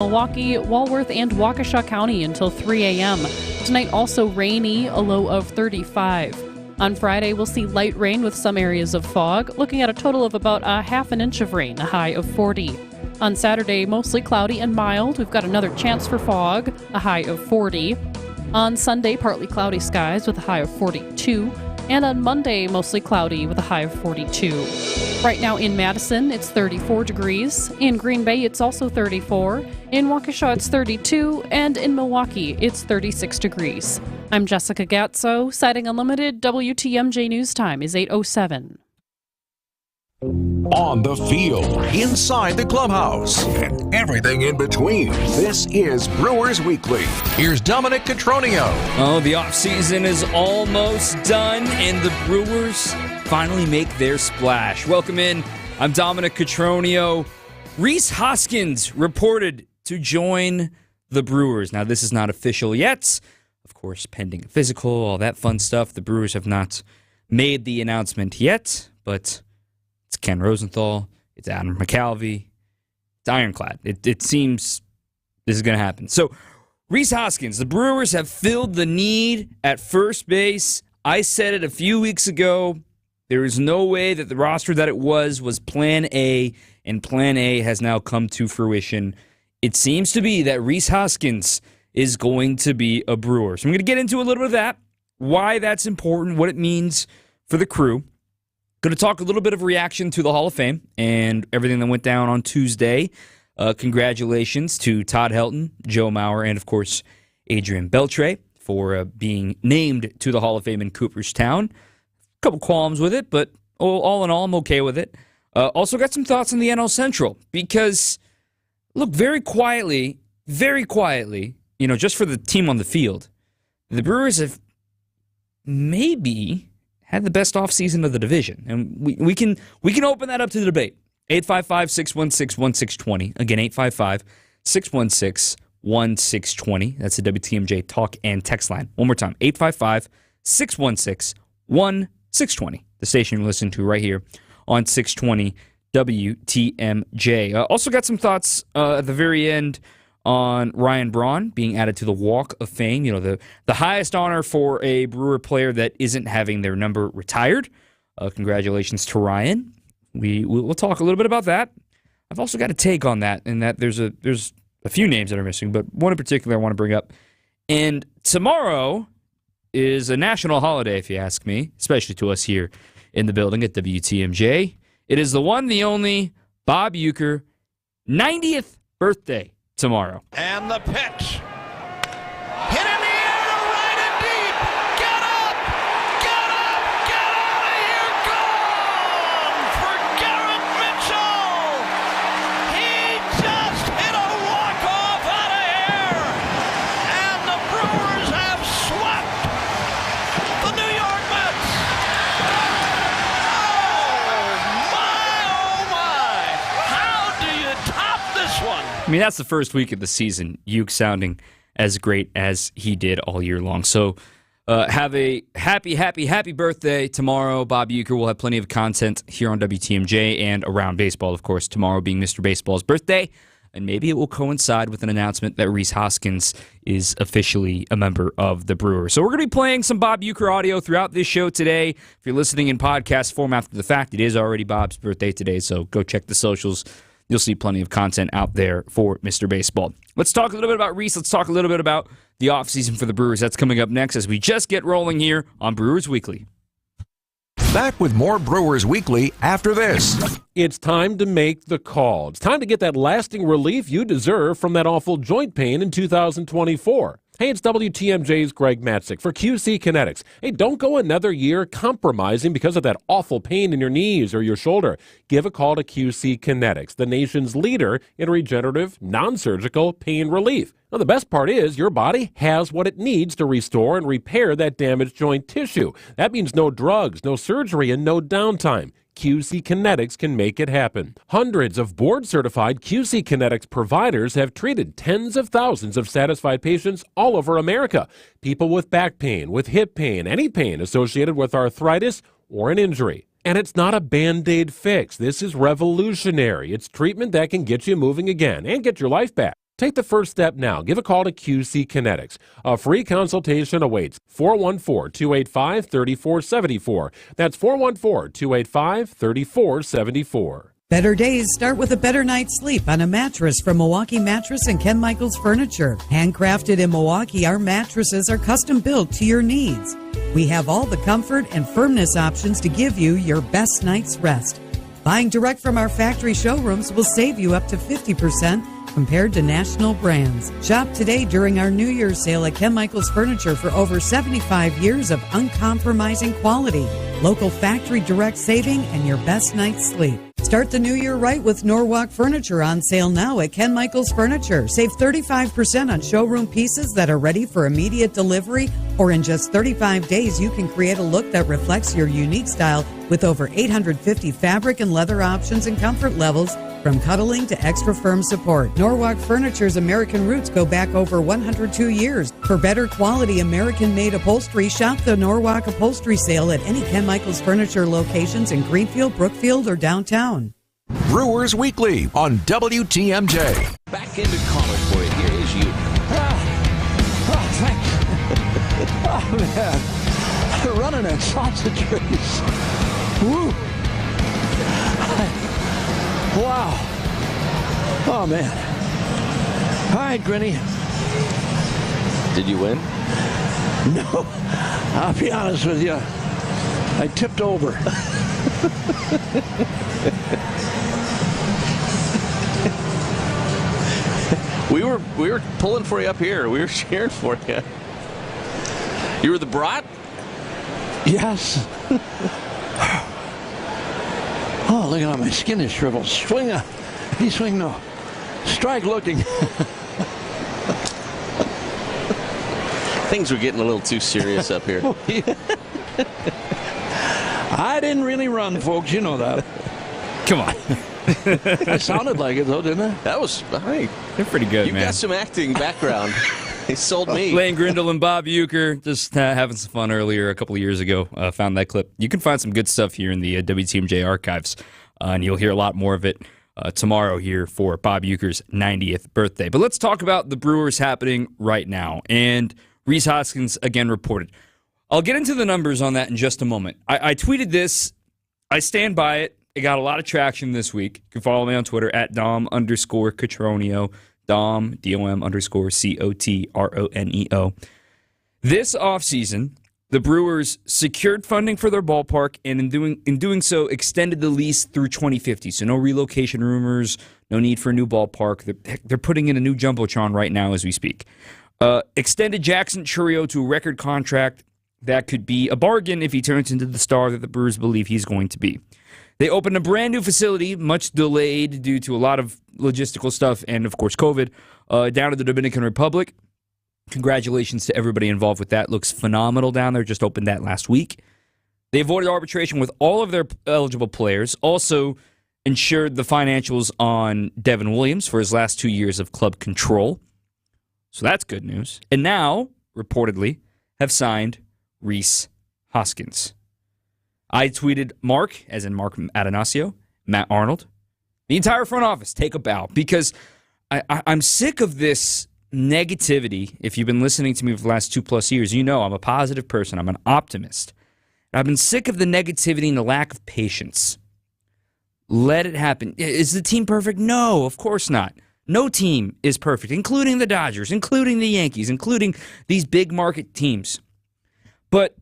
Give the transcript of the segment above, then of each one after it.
Milwaukee, Walworth, and Waukesha County until 3 a.m. Tonight also rainy, a low of 35. On Friday, we'll see light rain with some areas of fog, looking at a total of about a half an inch of rain, a high of 40. On Saturday, mostly cloudy and mild. We've got another chance for fog, a high of 40. On Sunday, partly cloudy skies with a high of 42. And on Monday, mostly cloudy with a high of 42. Right now in Madison, it's 34 degrees. In Green Bay, it's also 34. In Waukesha, it's 32. And in Milwaukee, it's 36 degrees. I'm Jessica Gatso, Sighting Unlimited. WTMJ News Time is 8:07. On the field, inside the clubhouse, and everything in between. This is Brewers Weekly. Here's Dominic Cotroneo. Oh, the offseason is almost done, and the Brewers finally make their splash. Welcome in. I'm Dominic Cotroneo. Rhys Hoskins reported to join the Brewers. Now, this is not official yet. Of course, pending a physical, all that fun stuff. The Brewers have not made the announcement yet, but it's Ken Rosenthal. It's Adam McCalvey. It's ironclad. It seems this is going to happen. So, Rhys Hoskins, the Brewers have filled the need at first base. I said it a few weeks ago. There is no way that the roster that it was Plan A, and Plan A has now come to fruition. It seems to be that Rhys Hoskins is going to be a Brewer. So I'm going to get into a little bit of that, why that's important, what it means for the crew. Going to talk a little bit of reaction to the Hall of Fame and everything that went down on Tuesday. Congratulations to Todd Helton, Joe Mauer, and, of course, Adrian Beltre for being named to the Hall of Fame in Cooperstown. A couple qualms with it, but all in all, I'm okay with it. Also got some thoughts on the NL Central because, look, very quietly, just for the team on the field, the Brewers have maybe had the best offseason of the division. And we can open that up to the debate. 855-616-1620. Again, 855-616-1620. That's the WTMJ talk and text line. One more time, 855-616-1620. The station you're listening to right here on 620 WTMJ. Also got some thoughts at the very end on Ryan Braun being added to the Walk of Fame, the highest honor for a Brewer player that isn't having their number retired. Congratulations to Ryan. We'll talk a little bit about that. I've also got a take on that, in that there's a few names that are missing, but one in particular I want to bring up. And tomorrow is a national holiday, if you ask me, especially to us here in the building at WTMJ. It is the one, the only, Bob Uecker, 90th birthday tomorrow. And the pitch. Hit in the air to right and deep. Get up! Get up! Get out of here! Gone for Garrett Mitchell! He just hit a walk-off out of here! And the Brewers have swept the New York Mets! Oh my! How do you top this one? I mean, that's the first week of the season, Uke sounding as great as he did all year long. So have a happy birthday tomorrow. Bob Uecker will have plenty of content here on WTMJ and around baseball, of course, tomorrow being Mr. Baseball's birthday. And maybe it will coincide with an announcement that Rhys Hoskins is officially a member of the Brewers. So we're going to be playing some Bob Uecker audio throughout this show today. If you're listening in podcast form after the fact, it is already Bob's birthday today, so go check the socials. You'll see plenty of content out there for Mr. Baseball. Let's talk a little bit about Rhys. Let's talk a little bit about the offseason for the Brewers. That's coming up next as we just get rolling here on Brewers Weekly. Back with more Brewers Weekly after this. It's time to make the call. It's time to get that lasting relief you deserve from that awful joint pain in 2024. Hey, it's WTMJ's Greg Matzik for QC Kinetics. Hey, don't go another year compromising because of that awful pain in your knees or your shoulder. Give a call to QC Kinetics, the nation's leader in regenerative, non-surgical pain relief. Now, the best part is your body has what it needs to restore and repair that damaged joint tissue. That means no drugs, no surgery, and no downtime. QC Kinetics can make it happen. Hundreds of board-certified QC Kinetics providers have treated tens of thousands of satisfied patients all over America. People with back pain, with hip pain, any pain associated with arthritis or an injury. And it's not a Band-Aid fix. This is revolutionary. It's treatment that can get you moving again and get your life back. Take the first step now. Give a call to QC Kinetics. A free consultation awaits. 414-285-3474. That's 414-285-3474. Better days start with a better night's sleep on a mattress from Milwaukee Mattress and Ken Michaels Furniture. Handcrafted in Milwaukee, our mattresses are custom built to your needs. We have all the comfort and firmness options to give you your best night's rest. Buying direct from our factory showrooms will save you up to 50% compared to national brands. Shop today during our New Year's sale at Ken Michaels Furniture for over 75 years of uncompromising quality, local factory direct saving, and your best night's sleep. Start the new year right with Norwalk Furniture on sale now at Ken Michaels Furniture. Save 35% on showroom pieces that are ready for immediate delivery, or in just 35 days, you can create a look that reflects your unique style with over 850 fabric and leather options and comfort levels, from cuddling to extra firm support. Norwalk Furniture's American roots go back over 102 years. For better quality American-made upholstery, shop the Norwalk Upholstery Sale at any Ken Michaels Furniture locations in Greenfield, Brookfield, or downtown. Brewers Weekly on WTMJ. Back into college for you. Here is you. Thanks. Oh, man. Running that sausage race. Woo. Wow. Oh, man. All right, Grinny. Did you win? No. I'll be honest with you. I tipped over. We were pulling for you up here. We were cheering for you. You were the brat? Yes. Oh, look at how my skin is shriveled. Swing no. Strike looking. Things were getting a little too serious up here. I didn't really run, folks. You know that. Come on. I sounded like it, though, didn't I? That was, hey, They're pretty good, you man. got some acting background. They sold me. Lane Grindle and Bob Uecker just having some fun earlier a couple of years ago. Found that clip. You can find some good stuff here in the WTMJ archives, and you'll hear a lot more of it tomorrow here for Bob Uecker's 90th birthday. But let's talk about the Brewers happening right now. And Rhys Hoskins again reported. I'll get into the numbers on that in just a moment. I tweeted this. I stand by it. It got a lot of traction this week. You can follow me on Twitter at Dom_Cotroneo. Dom, DOM_COTRONEO. This offseason, the Brewers secured funding for their ballpark, and in doing so, extended the lease through 2050. So no relocation rumors, no need for a new ballpark. They're putting in a new Jumbotron right now as we speak. Extended Jackson Chourio to a record contract that could be a bargain if he turns into the star that the Brewers believe he's going to be. They opened a brand new facility, much delayed due to a lot of logistical stuff and, of course, COVID, down in the Dominican Republic. Congratulations to everybody involved with that. Looks phenomenal down there. Just opened that last week. They avoided arbitration with all of their eligible players. Also ensured the financials on Devin Williams for his last 2 years of club control. So that's good news. And now, reportedly, have signed Rhys Hoskins. I tweeted Mark, as in Mark Atanasio, Matt Arnold, the entire front office, take a bow, because I'm sick of this negativity. If you've been listening to me for the last 2+ years, you know I'm a positive person. I'm an optimist. I've been sick of the negativity and the lack of patience. Let it happen. Is the team perfect? No, of course not. No team is perfect, including the Dodgers, including the Yankees, including these big market teams. But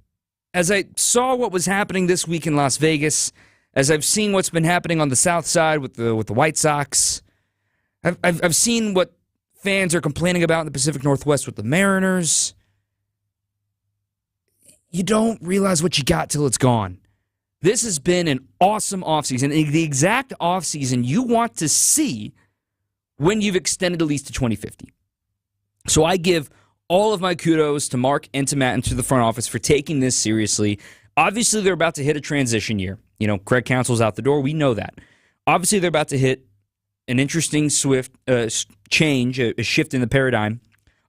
as I saw what was happening this week in Las Vegas, as I've seen what's been happening on the South Side with the White Sox, I've seen what fans are complaining about in the Pacific Northwest with the Mariners. You don't realize what you got till it's gone. This has been an awesome offseason, the exact offseason you want to see when you've extended the lease to 2050. So I give all of my kudos to Mark and to Matt and to the front office for taking this seriously. Obviously, they're about to hit a transition year. You know, Craig Counsell's out the door. We know that. Obviously, they're about to hit an interesting, swift change, a shift in the paradigm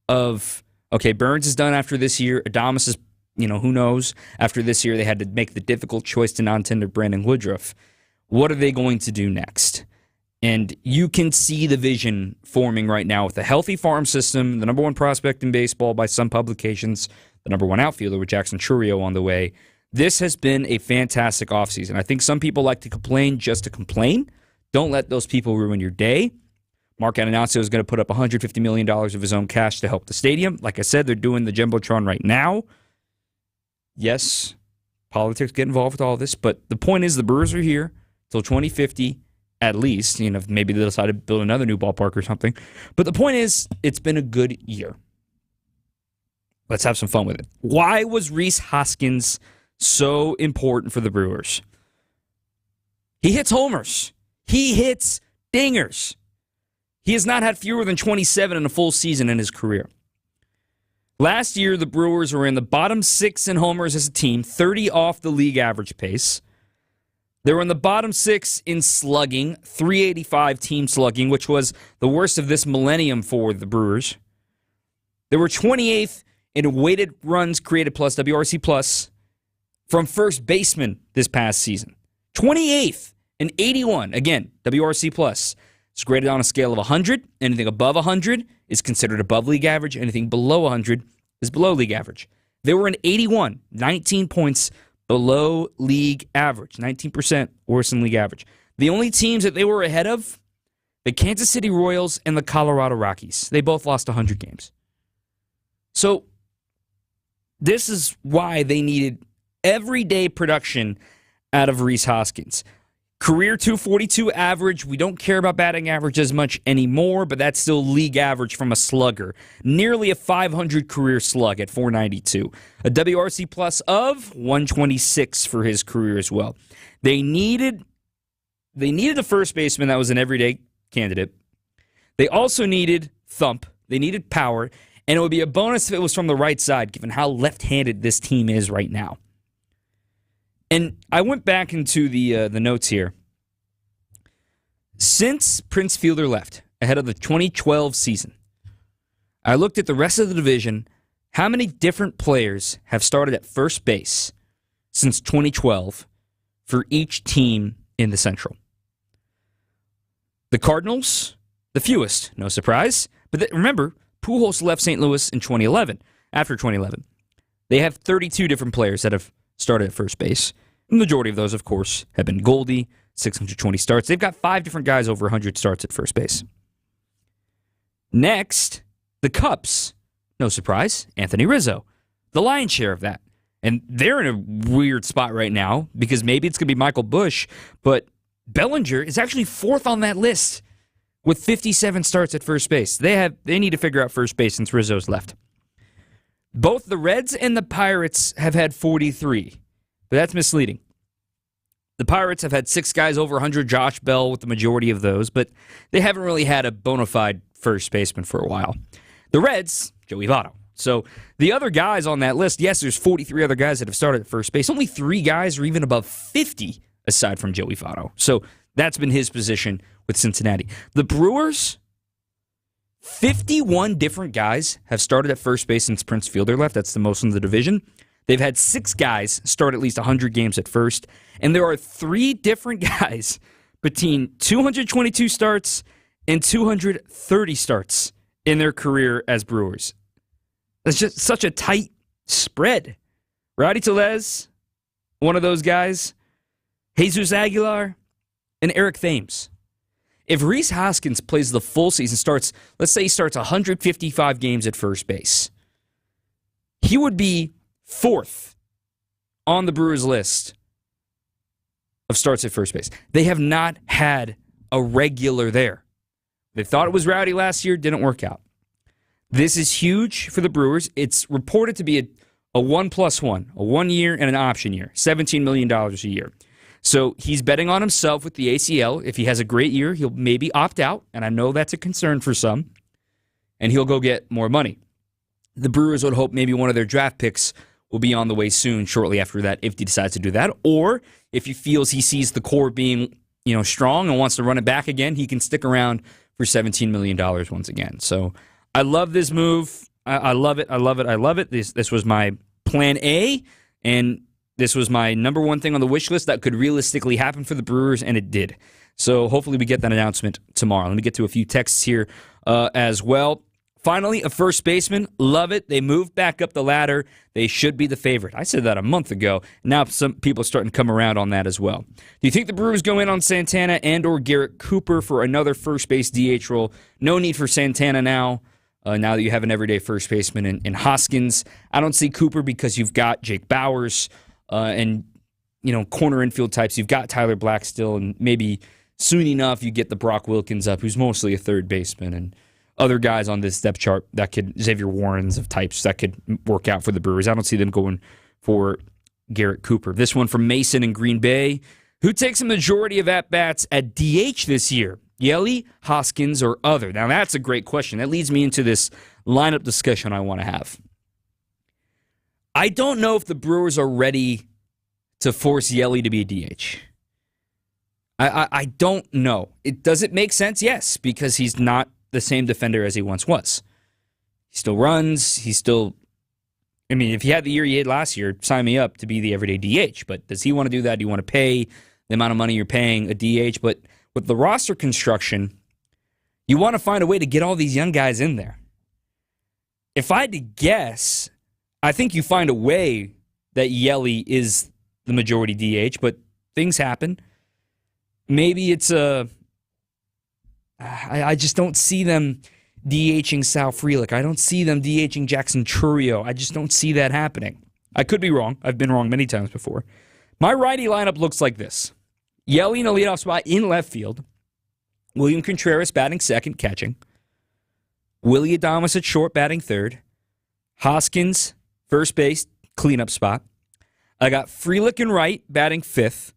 of, okay, Burns is done after this year. Adames is, who knows? After this year, they had to make the difficult choice to non-tender Brandon Woodruff. What are they going to do next? And you can see the vision forming right now with a healthy farm system, the number one prospect in baseball by some publications, the number one outfielder with Jackson Chourio on the way. This has been a fantastic offseason. I think some people like to complain just to complain. Don't let those people ruin your day. Mark Annunzio is going to put up $150 million of his own cash to help the stadium. Like I said, they're doing the Jumbotron right now. Yes, politics get involved with all this, but the point is the Brewers are here till 2050 at least. Maybe they'll decide to build another new ballpark or something. But the point is, it's been a good year. Let's have some fun with it. Why was Rhys Hoskins so important for the Brewers? He hits homers. He hits dingers. He has not had fewer than 27 in a full season in his career. Last year, the Brewers were in the bottom 6 in homers as a team, 30 off the league average pace. They were in the bottom 6 in slugging, 385 team slugging, which was the worst of this millennium for the Brewers. They were 28th in weighted runs created plus, WRC plus, from first baseman this past season. 28th and 81, again, WRC plus. It's graded on a scale of 100. Anything above 100 is considered above league average. Anything below 100 is below league average. They were an 81, 19 points below league average, 19% worse than league average. The only teams that they were ahead of, the Kansas City Royals and the Colorado Rockies. They both lost 100 games. So this is why they needed everyday production out of Rhys Hoskins. Career 242 average. We don't care about batting average as much anymore, but that's still league average from a slugger. Nearly a 500 career slug at 492. A WRC plus of 126 for his career as well. They needed a first baseman that was an everyday candidate. They also needed thump. They needed power. And it would be a bonus if it was from the right side, given how left-handed this team is right now. And I went back into the notes here. Since Prince Fielder left, ahead of the 2012 season, I looked at the rest of the division. How many different players have started at first base since 2012 for each team in the Central? The Cardinals, the fewest, no surprise. But remember, Pujols left St. Louis in 2011, after 2011. They have 32 different players that have started at first base. The majority of those, of course, have been Goldie, 620 starts. They've got 5 different guys over 100 starts at first base. Next, the Cubs. No surprise, Anthony Rizzo. The lion's share of that. And they're in a weird spot right now because maybe it's going to be Michael Busch, but Bellinger is actually 4th on that list with 57 starts at first base. They need to figure out first base since Rizzo's left. Both the Reds and the Pirates have had 43, but that's misleading. The Pirates have had 6 guys over 100, Josh Bell with the majority of those, but they haven't really had a bona fide first baseman for a while. The Reds, Joey Votto. So the other guys on that list, yes, there's 43 other guys that have started at first base. Only 3 guys are even above 50 aside from Joey Votto. So that's been his position with Cincinnati. The Brewers, 51 different guys have started at first base since Prince Fielder left. That's the most in the division. They've had 6 guys start at least 100 games at first, and there are 3 different guys between 222 starts and 230 starts in their career as Brewers. That's just such a tight spread. Rowdy Tellez, one of those guys, Jesus Aguilar, and Eric Thames. If Rhys Hoskins plays the full season, let's say he starts 155 games at first base, he would be 4th on the Brewers list of starts at first base. They have not had a regular there. They thought it was Rowdy last year, didn't work out. This is huge for the Brewers. It's reported to be a 1+1, a 1 year and an option year, $17 million a year. So he's betting on himself with the ACL. If he has a great year, he'll maybe opt out, and I know that's a concern for some, and he'll go get more money. The Brewers would hope maybe one of their draft picks will be on the way soon, shortly after that, if he decides to do that. Or if he feels he sees the core being, strong and wants to run it back again, he can stick around for $17 million once again. So I love this move. I love it. I love it. I love it. This was my plan A, and this was my number one thing on the wish list that could realistically happen for the Brewers, and it did. So hopefully we get that announcement tomorrow. Let me get to a few texts here as well. Finally, a first baseman. Love it. They moved back up the ladder. They should be the favorite. I said that a month ago. Now some people are starting to come around on that as well. Do you think the Brewers go in on Santana and or Garrett Cooper for another first base DH role? No need for Santana now. Now that you have an everyday first baseman in Hoskins. I don't see Cooper because you've got Jake Bauers and corner infield types. You've got Tyler Black still, and maybe soon enough you get the Brock Wilkins up, who's mostly a third baseman, and other guys on this depth chart that could, Xavier Warrens of types, that could work out for the Brewers. I don't see them going for Garrett Cooper. This one from Mason in Green Bay. Who takes a majority of at-bats at DH this year? Yelly, Hoskins, or other? Now, that's a great question. That leads me into this lineup discussion I want to have. I don't know if the Brewers are ready to force Yelly to be a DH. I don't know. Does it make sense? Yes, because he's not the same defender as he once was. He still runs. If he had the year he had last year, sign me up to be the everyday DH. But does he want to do that? Do you want to pay the amount of money you're paying a DH? But with the roster construction, you want to find a way to get all these young guys in there. If I had to guess, I think you find a way that Yelly is the majority DH, but things happen. Maybe it's I just don't see them DHing Sal Frelick. I don't see them DHing Jackson Chourio. I just don't see that happening. I could be wrong. I've been wrong many times before. My righty lineup looks like this. Yelly in the leadoff spot in left field. William Contreras batting second, catching. Willie Adames at short, batting third. Hoskins, first base, cleanup spot. I got Frelick in right, batting fifth.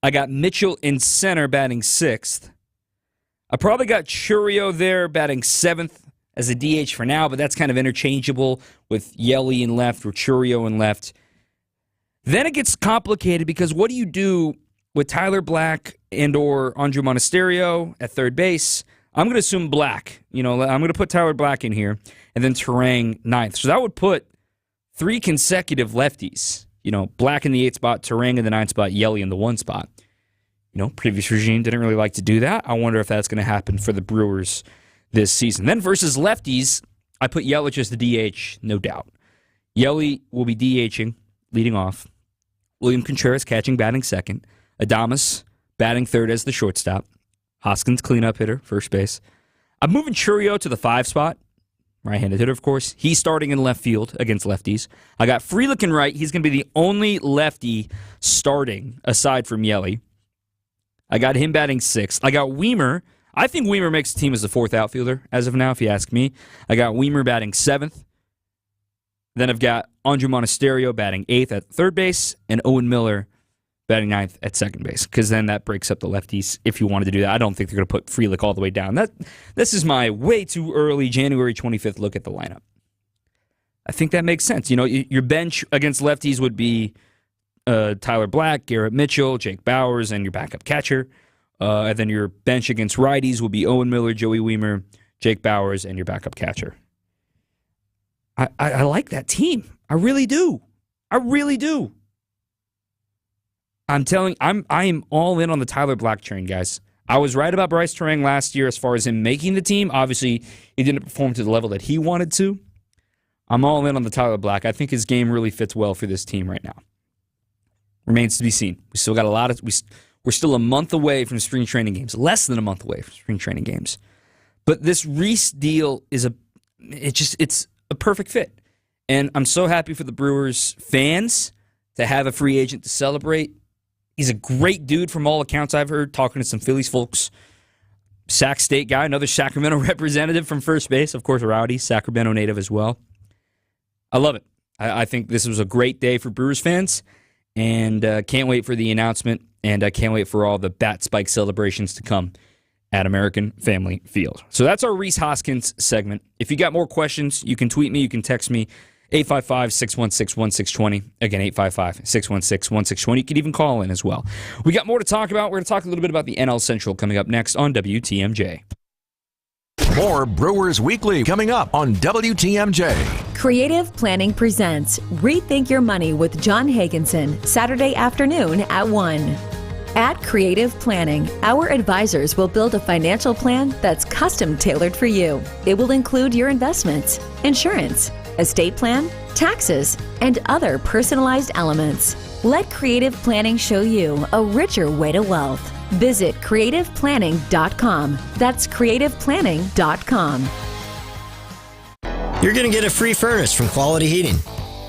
I got Mitchell in center, batting sixth. I probably got Chourio there, batting seventh as a DH for now, but that's kind of interchangeable with Yelly in left or Chourio in left. Then it gets complicated because what do you do with Tyler Black and or Andrew Monasterio at third base? I'm going to assume Black. I'm going to put Tyler Black in here, and then Terang ninth. So that would put 3 consecutive lefties. Black in the 8th spot, Terang in the 9th spot, Yelly in the 1 spot. Previous regime didn't really like to do that. I wonder if that's going to happen for the Brewers this season. Then versus lefties, I put Yelich as the DH, no doubt. Yelly will be DHing, leading off. William Contreras catching, batting second. Adames batting third as the shortstop. Hoskins cleanup hitter, first base. I'm moving Chourio to the 5 spot. Right-handed hitter, of course. He's starting in left field against lefties. I got Frelick in right. He's going to be the only lefty starting aside from Yelly. I got him batting 6th. I got Weimer. I think Weimer makes the team as the 4th outfielder as of now, if you ask me. I got Weimer batting 7th. Then I've got Andrew Monasterio batting 8th at third base and Owen Miller batting 9th at second base, because then that breaks up the lefties if you wanted to do that. I don't think they're going to put Frelick all the way down. This is my way too early January 25th look at the lineup. I think that makes sense. Your bench against lefties would be Tyler Black, Garrett Mitchell, Jake Bauers, and your backup catcher. And then your bench against righties will be Owen Miller, Joey Weimer, Jake Bauers, and your backup catcher. I like that team. I really do. I really do. I am all in on the Tyler Black train, guys. I was right about Bryce Terang last year as far as him making the team. Obviously, he didn't perform to the level that he wanted to. I'm all in on the Tyler Black. I think his game really fits well for this team right now. Remains to be seen. We still got we're still a month away from spring training games. Less than a month away from spring training games. But this Reese deal is it's a perfect fit. And I'm so happy for the Brewers fans to have a free agent to celebrate. He's a great dude from all accounts I've heard, talking to some Phillies folks. Sac State guy, another Sacramento representative from first base. Of course, Rowdy, Sacramento native as well. I love it. I think this was a great day for Brewers fans, and can't wait for the announcement, and I can't wait for all the bat spike celebrations to come at American Family Field. So that's our Rhys Hoskins segment. If you got more questions, you can tweet me, you can text me, 855-616-1620. Again, 855-616-1620. You can even call in as well. We got more to talk about. We're going to talk a little bit about the NL Central coming up next on WTMJ. More Brewers Weekly coming up on WTMJ. Creative Planning presents Rethink Your Money with John Hagenson, Saturday afternoon at 1. At Creative Planning, our advisors will build a financial plan that's custom tailored for you. It will include your investments, insurance, estate plan, taxes, and other personalized elements. Let Creative Planning show you a richer way to wealth. Visit creativeplanning.com. That's creativeplanning.com. You're going to get a free furnace from Quality Heating.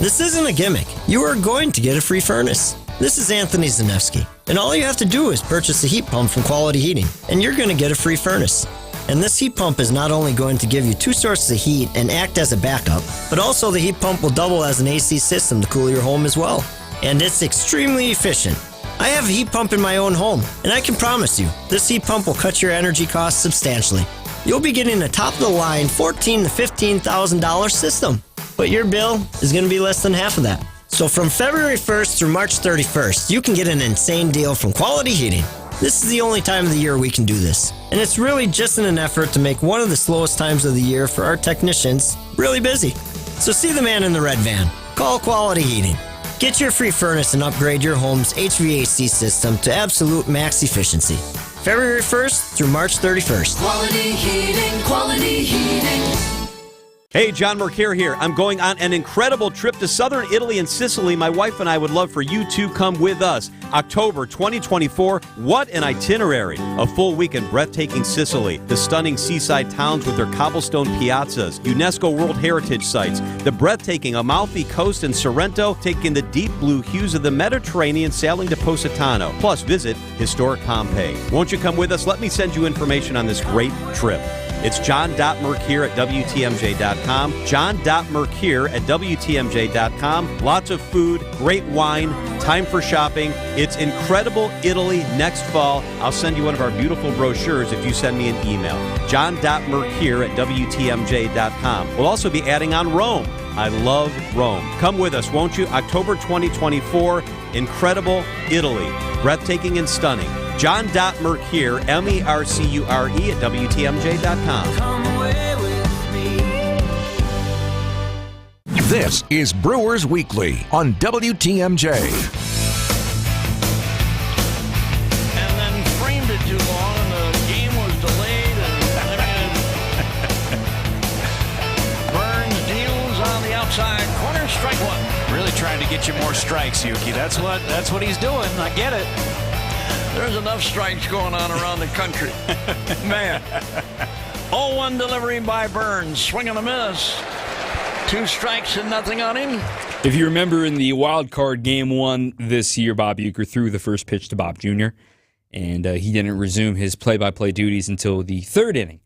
This isn't a gimmick. You are going to get a free furnace. This is Anthony Zanevsky, and all you have to do is purchase a heat pump from Quality Heating, and you're going to get a free furnace. And this heat pump is not only going to give you 2 sources of heat and act as a backup, but also the heat pump will double as an AC system to cool your home as well. And it's extremely efficient. I have a heat pump in my own home, and I can promise you, this heat pump will cut your energy costs substantially. You'll be getting a top-of-the-line $14,000 to $15,000 system, but your bill is going to be less than half of that. So from February 1st through March 31st, you can get an insane deal from Quality Heating. This is the only time of the year we can do this. And it's really just in an effort to make one of the slowest times of the year for our technicians really busy. So see the man in the red van. Call Quality Heating. Get your free furnace and upgrade your home's HVAC system to absolute max efficiency. February 1st through March 31st. Quality Heating, Quality Heating. Hey, John Mercure here. I'm going on an incredible trip to southern Italy and Sicily. My wife and I would love for you to come with us. October 2024, what an itinerary. A full week in breathtaking Sicily, the stunning seaside towns with their cobblestone piazzas, UNESCO World Heritage Sites, the breathtaking Amalfi Coast and Sorrento, taking the deep blue hues of the Mediterranean, sailing to Positano, plus visit historic Pompeii. Won't you come with us? Let me send you information on this great trip. It's john.mercure at WTMJ.com, john.mercure at WTMJ.com. Lots of food, great wine, time for shopping. It's incredible Italy next fall. I'll send you one of our beautiful brochures if you send me an email. john.mercure at WTMJ.com. We'll also be adding on Rome. I love Rome. Come with us, won't you? October 2024, incredible Italy. Breathtaking and stunning. John.Mercure, Mercure at WTMJ.com. Come away with me. This is Brewers Weekly on WTMJ. And then framed it too long, and the game was delayed. And Burns deals on the outside corner, strike one. Really trying to get you more strikes, Yuki. That's what he's doing. I get it. There's enough strikes going on around the country. Man. 0-1 delivery by Burns. Swing and a miss. 2 strikes and nothing on him. If you remember in the wild card game 1 this year, Bob Uecker threw the first pitch to Bob Jr., and he didn't resume his play-by-play duties until the 3rd inning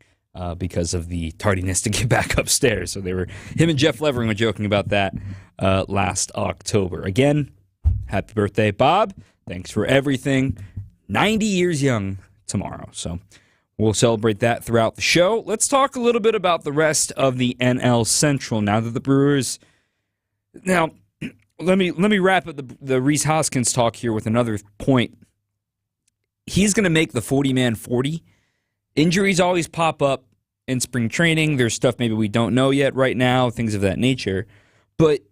because of the tardiness to get back upstairs. So him and Jeff Levering were joking about that last October. Again, happy birthday, Bob. Thanks for everything. 90 years young tomorrow. So we'll celebrate that throughout the show. Let's talk a little bit about the rest of the NL Central now that the Brewers... Now, let me wrap up the Rhys Hoskins talk here with another point. He's going to make the 40-man 40. Injuries always pop up in spring training. There's stuff maybe we don't know yet right now, things of that nature. But,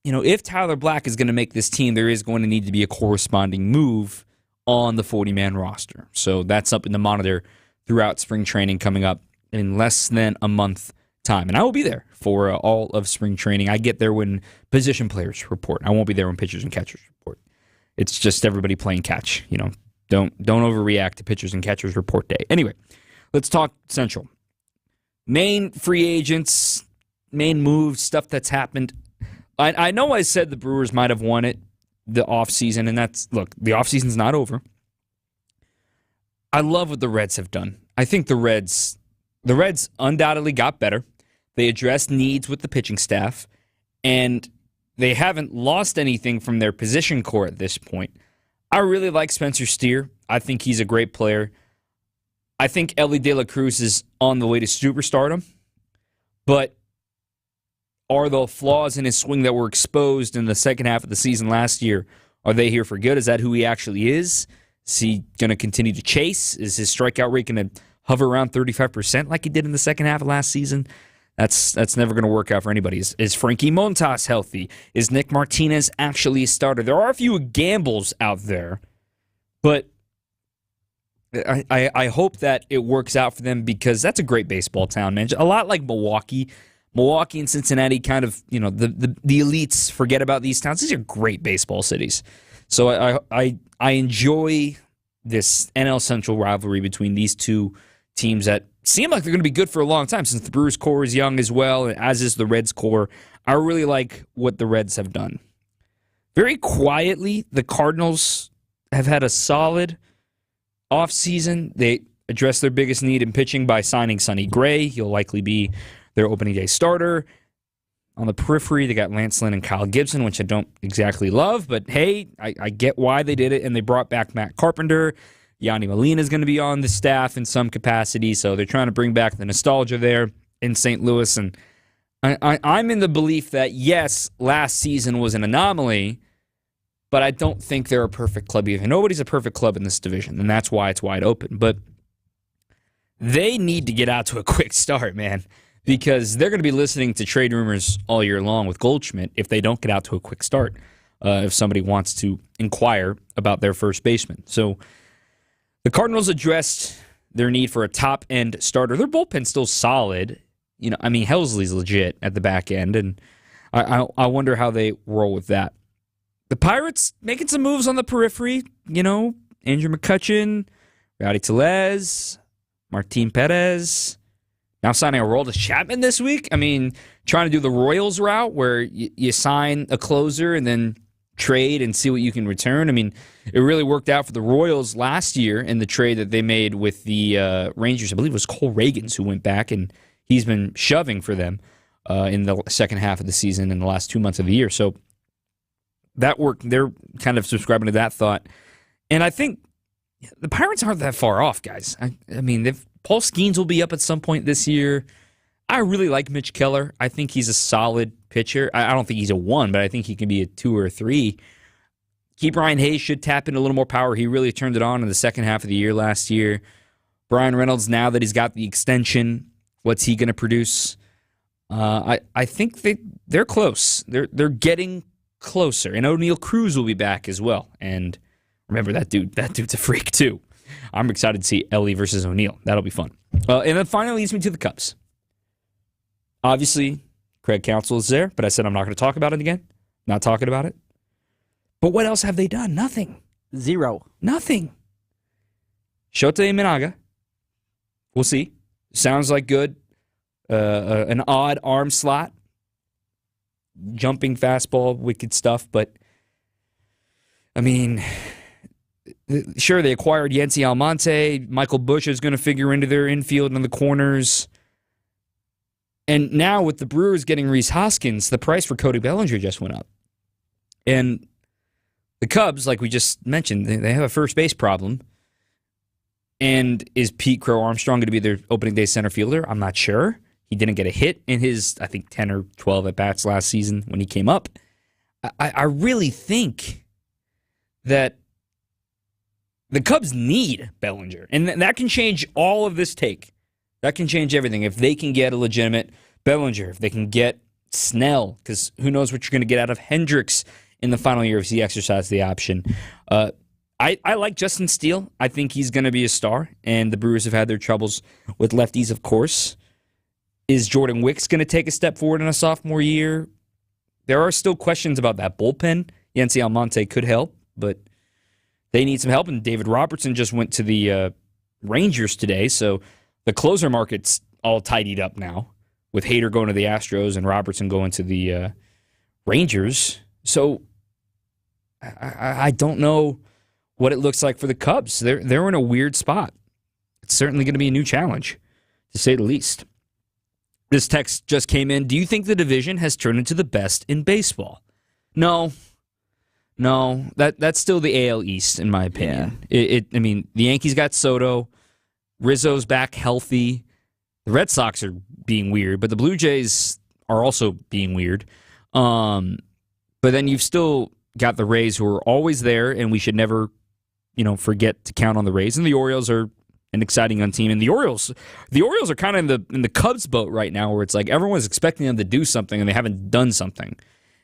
if Tyler Black is going to make this team, there is going to need to be a corresponding move on the 40-man roster. So that's something to monitor throughout spring training coming up in less than a month time. And I will be there for all of spring training. I get there when position players report. I won't be there when pitchers and catchers report. It's just everybody playing catch. Don't overreact to pitchers and catchers report day. Anyway, let's talk Central. Main free agents, main moves, stuff that's happened. I know I said the Brewers might have won it the offseason, and the offseason's not over. I love what the Reds have done. I think the Reds undoubtedly got better. They addressed needs with the pitching staff, and they haven't lost anything from their position core at this point. I really like Spencer Steer. I think he's a great player. I think Ellie De La Cruz is on the way to superstardom, but are the flaws in his swing that were exposed in the second half of the season last year, are they here for good? Is that who he actually is? Is he going to continue to chase? Is his strikeout rate going to hover around 35% like he did in the second half of last season? That's never going to work out for anybody. Is Frankie Montas healthy? Is Nick Martinez actually a starter? There are a few gambles out there, but I hope that it works out for them because that's a great baseball town, man. A lot like Milwaukee. Milwaukee and Cincinnati kind of, the elites forget about these towns. These are great baseball cities. So I enjoy this NL Central rivalry between these two teams that seem like they're going to be good for a long time since the Brewers core is young as well, as is the Reds core. I really like what the Reds have done. Very quietly, the Cardinals have had a solid offseason. They addressed their biggest need in pitching by signing Sonny Gray. He'll likely be their opening day starter. On the periphery, they got Lance Lynn and Kyle Gibson, which I don't exactly love, but hey, I get why they did it, and they brought back Matt Carpenter. Yanni Molina is going to be on the staff in some capacity, so they're trying to bring back the nostalgia there in St. Louis, and I'm in the belief that, yes, last season was an anomaly, but I don't think they're a perfect club either. Nobody's a perfect club in this division, and that's why it's wide open, but they need to get out to a quick start, man. Because they're going to be listening to trade rumors all year long with Goldschmidt if they don't get out to a quick start, if somebody wants to inquire about their first baseman. So the Cardinals addressed their need for a top-end starter. Their bullpen's still solid. Helsley's legit at the back end, and I wonder how they roll with that. The Pirates making some moves on the periphery. Andrew McCutchen, Rowdy Tellez, Martin Perez. Now signing Aroldis Chapman this week. Trying to do the Royals route where you sign a closer and then trade and see what you can return. It really worked out for the Royals last year in the trade that they made with the Rangers. I believe it was Cole Reagans who went back, and he's been shoving for them in the second half of the season in the last 2 months of the year. So that worked. They're kind of subscribing to that thought. And I think the Pirates aren't that far off, guys. Paul Skeens will be up at some point this year. I really like Mitch Keller. I think he's a solid pitcher. I don't think he's a 1, but I think he can be a 2 or a 3. Brian Hayes should tap into a little more power. He really turned it on in the second half of the year last year. Brian Reynolds, now that he's got the extension, what's he going to produce? I think they're close. They're getting closer. And O'Neal Cruz will be back as well. And remember, that dude's a freak too. I'm excited to see Ellie versus O'Neal. That'll be fun. And then finally leads me to the Cubs. Obviously, Craig Counsell is there, but I said I'm not going to talk about it again. Not talking about it. But what else have they done? Nothing. Zero. Nothing. Shota Minaga. We'll see. Sounds like good. An odd arm slot. Jumping fastball, wicked stuff, but sure, they acquired Yency Almonte. Michael Busch is going to figure into their infield in the corners. And now with the Brewers getting Rhys Hoskins, the price for Cody Bellinger just went up. And the Cubs, like we just mentioned, they have a first base problem. And is Pete Crow Armstrong going to be their opening day center fielder? I'm not sure. He didn't get a hit in his, 10 or 12 at-bats last season when he came up. I really think that the Cubs need Bellinger, and that can change all of this take. That can change everything. If they can get a legitimate Bellinger, if they can get Snell, because who knows what you're going to get out of Hendricks in the final year if he exercises the option. I like Justin Steele. I think he's going to be a star, and the Brewers have had their troubles with lefties, of course. Is Jordan Wicks going to take a step forward in a sophomore year? There are still questions about that bullpen. Yency Almonte could help, but they need some help, and David Robertson just went to the Rangers today, so the closer market's all tidied up now, with Hader going to the Astros and Robertson going to the Rangers. So I don't know what it looks like for the Cubs. They're in a weird spot. It's certainly going to be a new challenge, to say the least. This text just came in. Do you think the division has turned into the best in baseball? No, that's still the AL East, in my opinion. Yeah. The Yankees got Soto. Rizzo's back healthy. The Red Sox are being weird, but the Blue Jays are also being weird. But then you've still got the Rays, who are always there, and we should never, forget to count on the Rays. And the Orioles are an exciting young team. And the Orioles are kind of in the Cubs boat right now, where it's like everyone's expecting them to do something, and they haven't done something.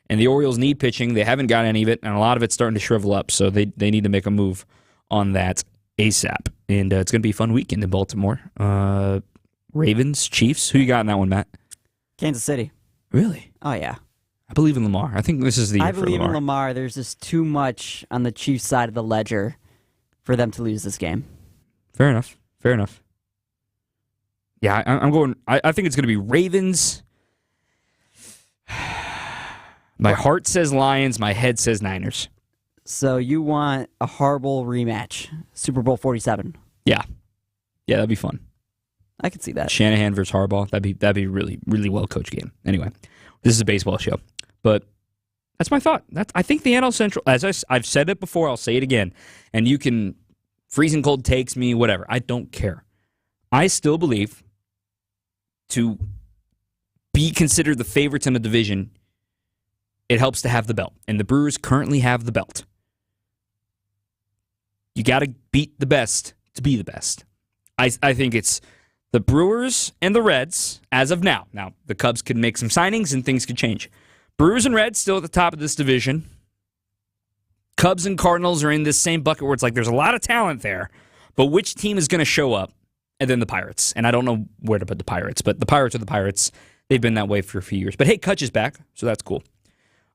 And the Orioles need pitching. They haven't got any of it, and a lot of it's starting to shrivel up. So they need to make a move on that ASAP. And it's going to be a fun weekend in Baltimore. Ravens, Chiefs. Who you got in that one, Matt? Kansas City. Really? Oh, yeah. I believe in Lamar. I think this is the year I for believe Lamar. in Lamar. There's just too much on the Chiefs side of the ledger for them to lose this game. Fair enough. Yeah, I'm going. I think it's going to be Ravens. My heart says Lions. My head says Niners. So you want a horrible rematch, Super Bowl 47? Yeah, that'd be fun. I could see that. Shanahan versus Harbaugh. That'd be really, really well coached game. Anyway, this is a baseball show, but that's my thought. I think the NL Central. As I've said it before, I'll say it again, and you can freezing cold takes me, whatever. I don't care. I still believe to be considered the favorites in a division, it helps to have the belt, and the Brewers currently have the belt. You got to beat the best to be the best. I think it's the Brewers and the Reds as of now. Now, the Cubs could make some signings and things could change. Brewers and Reds still at the top of this division. Cubs and Cardinals are in this same bucket where it's like there's a lot of talent there, but which team is going to show up? And then the Pirates. And I don't know where to put the Pirates, but the Pirates are the Pirates. They've been that way for a few years. But hey, Kutch is back, so that's cool.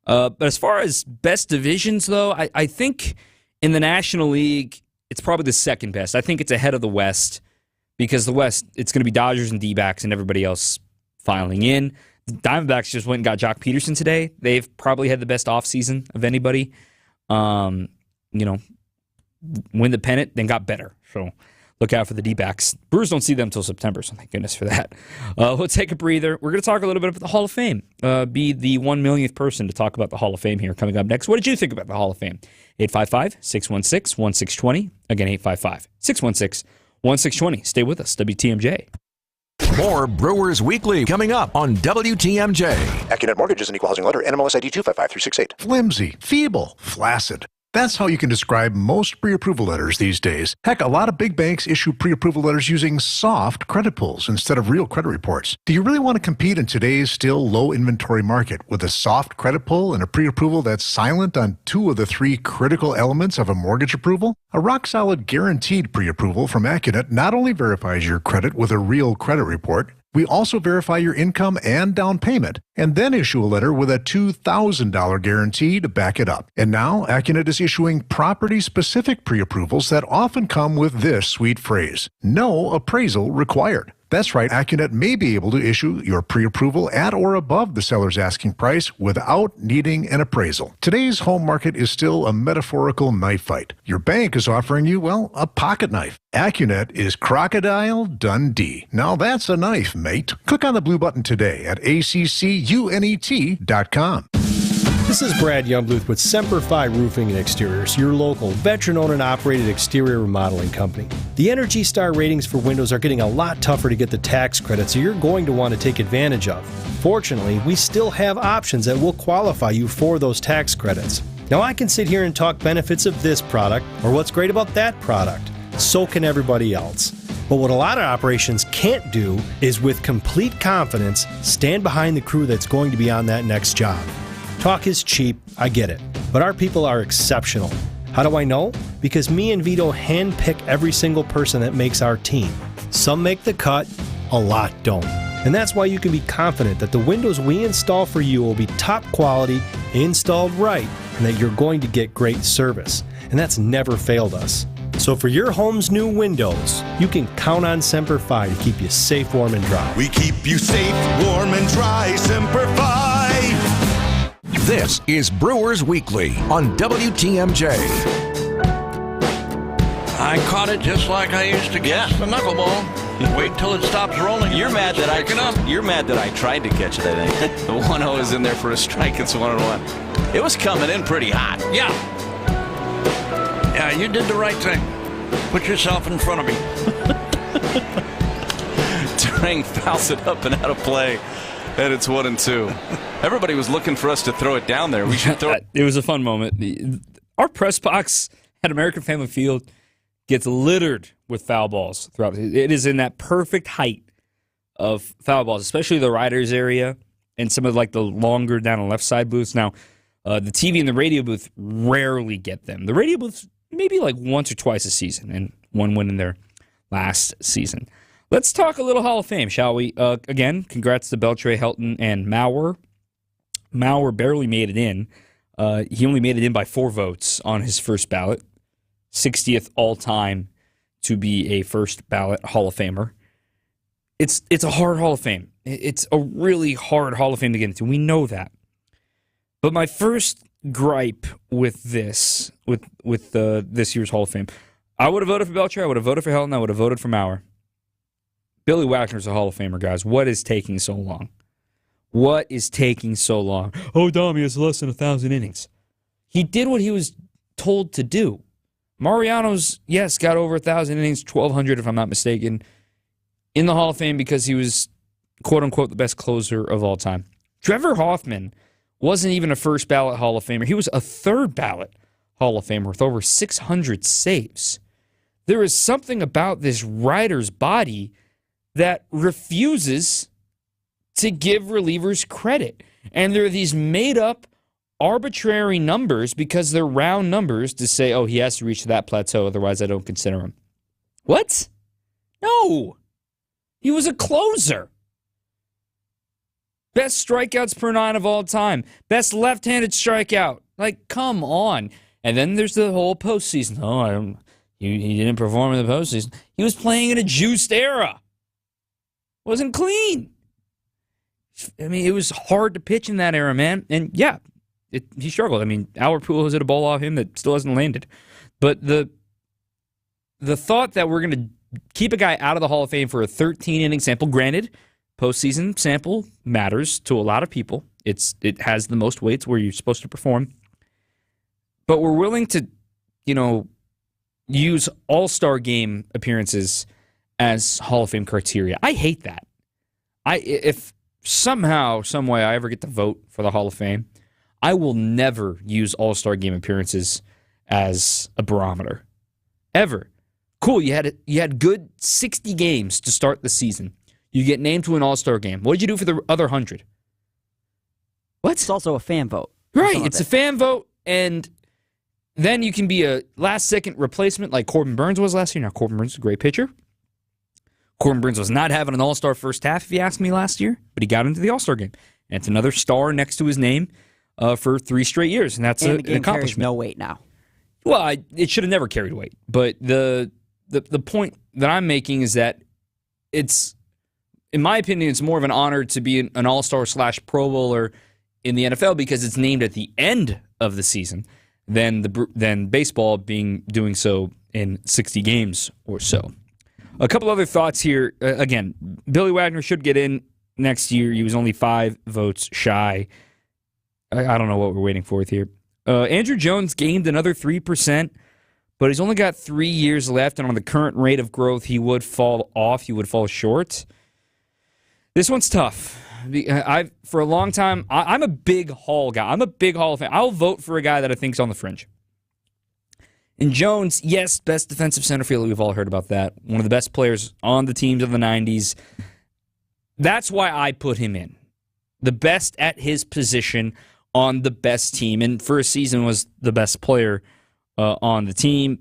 But as far as best divisions, though, I think in the National League, it's probably the second best. I think it's ahead of the West because the West, it's going to be Dodgers and D-backs and everybody else filing in. The Diamondbacks just went and got Jock Peterson today. They've probably had the best offseason of anybody. Win the pennant, then got better. So look out for the D-backs. Brewers don't see them until September, so thank goodness for that. We'll take a breather. We're going to talk a little bit about the Hall of Fame. Be the 1 millionth person to talk about the Hall of Fame here coming up next. What did you think about the Hall of Fame? 855-616-1620. Again, 855-616-1620. Stay with us, WTMJ. More Brewers Weekly coming up on WTMJ. AccuNet Mortgage is an equal housing lender. NMLS ID 255368. Flimsy, feeble, flaccid. That's how you can describe most pre-approval letters these days. Heck, a lot of big banks issue pre-approval letters using soft credit pulls instead of real credit reports. Do you really want to compete in today's still low inventory market with a soft credit pull and a pre-approval that's silent on 2 of the 3 critical elements of a mortgage approval? A rock-solid guaranteed pre-approval from AccuNet not only verifies your credit with a real credit report, we also verify your income and down payment, and then issue a letter with a $2,000 guarantee to back it up. And now, AccuNet is issuing property-specific pre-approvals that often come with this sweet phrase: no appraisal required. That's right, AccuNet may be able to issue your pre-approval at or above the seller's asking price without needing an appraisal. Today's home market is still a metaphorical knife fight. Your bank is offering you, well, a pocket knife. AccuNet is Crocodile Dundee. Now that's a knife, mate. Click on the blue button today at accunet.com. This is Brad Youngbluth with Semper Fi Roofing and Exteriors, your local veteran-owned and operated exterior remodeling company. The Energy Star ratings for windows are getting a lot tougher to get the tax credit, so you're going to want to take advantage of. Fortunately, we still have options that will qualify you for those tax credits. Now, I can sit here and talk benefits of this product or what's great about that product. So can everybody else. But what a lot of operations can't do is, with complete confidence, stand behind the crew that's going to be on that next job. Talk is cheap, I get it, but our people are exceptional. How do I know? Because me and Vito handpick every single person that makes our team. Some make the cut, a lot don't. And that's why you can be confident that the windows we install for you will be top quality, installed right, and that you're going to get great service. And that's never failed us. So for your home's new windows, you can count on Semper Fi to keep you safe, warm, and dry. We keep you safe, warm, and dry, Semper Fi. This is Brewers Weekly on WTMJ. I caught it just like I used to catch the knuckleball. Wait till it stops rolling. You're mad that You're mad that I tried to catch it, I think. The 1-0 is in there for a strike. It's 1-1. It was coming in pretty hot. Yeah. Yeah, you did the right thing. Put yourself in front of me. Turang fouls it up and out of play. And it's 1-2. Everybody was looking for us to throw it down there. We should throw it. It was a fun moment. Our press box at American Family Field gets littered with foul balls throughout. It is in that perfect height of foul balls, especially the riders area and some of like the longer down the left side booths. Now, the TV and the radio booth rarely get them. The radio booth maybe like once or twice a season, and one win in their last season. Let's talk a little Hall of Fame, shall we? Again, congrats to Beltre, Helton, and Mauer. Mauer barely made it in. He only made it in by 4 votes on his first ballot. 60th all-time to be a first ballot Hall of Famer. It's a hard Hall of Fame. It's a really hard Hall of Fame to get into. We know that. But my first gripe with this year's Hall of Fame, I would have voted for Belcher, I would have voted for Helton, I would have voted for Mauer. Billy Wagner's a Hall of Famer, guys. What is taking so long? What is taking so long? Oh, Dom, he has less than 1,000 innings. He did what he was told to do. Mariano's, yes, got over 1,000 innings, 1,200 if I'm not mistaken, in the Hall of Fame because he was, quote-unquote, the best closer of all time. Trevor Hoffman wasn't even a first ballot Hall of Famer. He was a third ballot Hall of Famer with over 600 saves. There is something about this writer's body that refuses to give relievers credit. And there are these made-up, arbitrary numbers because they're round numbers to say, oh, he has to reach that plateau, otherwise I don't consider him. What? No. He was a closer. Best strikeouts per 9 of all time. Best left-handed strikeout. Like, come on. And then there's the whole postseason. Oh, he didn't perform in the postseason. He was playing in a juiced era. Wasn't clean. I mean, it was hard to pitch in that era, man. And yeah, he struggled. I mean, Albert Pujols hit a ball off him that still hasn't landed. But the thought that we're going to keep a guy out of the Hall of Fame for a 13-inning sample, granted, postseason sample matters to a lot of people. It has the most weights where you're supposed to perform. But we're willing to, use all-star game appearances as Hall of Fame criteria. I hate that. If somehow, some way I ever get to vote for the Hall of Fame, I will never use all-star game appearances as a barometer. Ever. Cool, you had good 60 games to start the season. You get named to an all-star game. What did you do for the other 100? What? It's also a fan vote. Right, it's a fan vote, and then you can be a last-second replacement like Corbin Burns was last year. Now, Corbin Burns is a great pitcher. Corbin Burns was not having an all-star first half, if you ask me, last year, but he got into the all-star game. And it's another star next to his name for 3 straight years, and that's an accomplishment. Carries no weight now. Well, it should have never carried weight. But the point that I'm making is that it's, in my opinion, it's more of an honor to be an all-star / Pro Bowler in the NFL because it's named at the end of the season than baseball doing so in 60 games or so. A couple other thoughts here. Again, Billy Wagner should get in next year. He was only 5 votes shy. I don't know what we're waiting for here. Andrew Jones gained another 3%, but he's only got 3 years left, and on the current rate of growth, he would fall off. He would fall short. This one's tough. For a long time, I'm a big Hall guy. I'm a big Hall fan. I'll vote for a guy that I think's on the fringe. And Jones, yes, best defensive center fielder. We've all heard about that. One of the best players on the teams of the 90s. That's why I put him in. The best at his position on the best team. And for a season was the best player on the team.